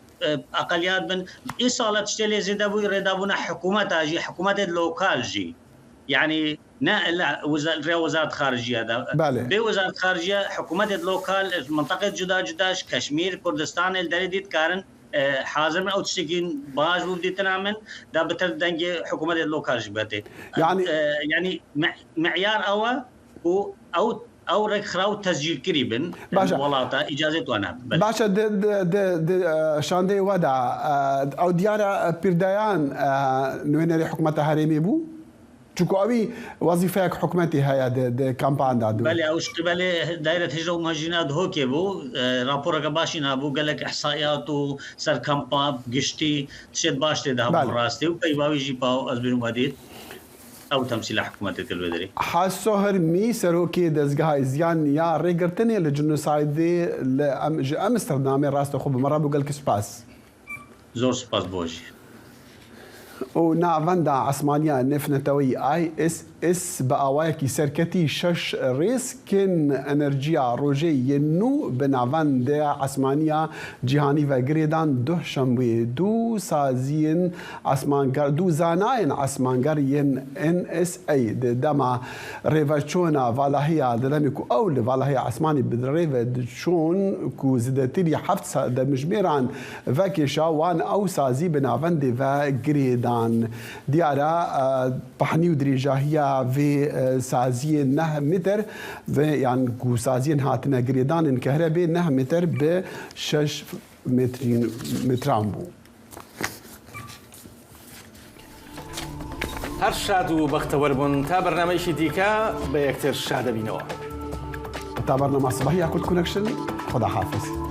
اقليات بن ايصالات تشتلي زيدابو يردابونا حكومات اللوكال جي يعني لا وزارة خارجية هذا بوزارة خارجية حكومات اللوكال منطقة جداش كشمير كردستان الدريديت كارن حاضر من او تشكين باج وديتنا من دا بتر دنجي حكومات اللوكال جبتي يعني معيار او رك خراو تسجيل قريبا ولاتا اجازه وانا باشا د شاندي ودا او ديارة بيرديان نوينري حكومة هرمي بو چونكو اوي وظيفه حكومتي هيا د كامبان دادو بله اوش قبل دايره هجره ومهاجرات هوكي بو رابور قباشينا بو قالك احصائيات وسر كامبا قشتي تشد باشتي ده براستي وباوي جي باو ازبيرو مديد او تمثيل حكومه الودري حاسو هرمي سروكي دزغاي زيان يا ريغرتني للجنوسايد دي امستردام راستو خو بمره بو قالك سباس زور سباس بوجي ونافندا عثمانيا نفنتوي ISS بأواكي سركتي شش ريسكن انرجيا روجي ينو بنافندا عثمانيا جهاني وغريدان دو شموي دو سازين عثمانغر دو زاناين عثمانغرين NSA دما ريفاتشونا فالاهيا دلمكو اول فالاهيا عثماني بدريفاتشون كو زدتلي حفت دمجميران فاكيشا وان او سازي بنافندي وغريدان ديارا بحني ودريجا هي في سازي نه متر يعني كو سازين هاتنا غريدان كهرباء نه متر ب 6 متران بو هەر شاد و بەختەوەر بوون تا بەرنامەیەکی دیکە بە یەکتر شادەبینەوە تا بەرنامە سبەحی یاکورد کونەکشن خدا حافظ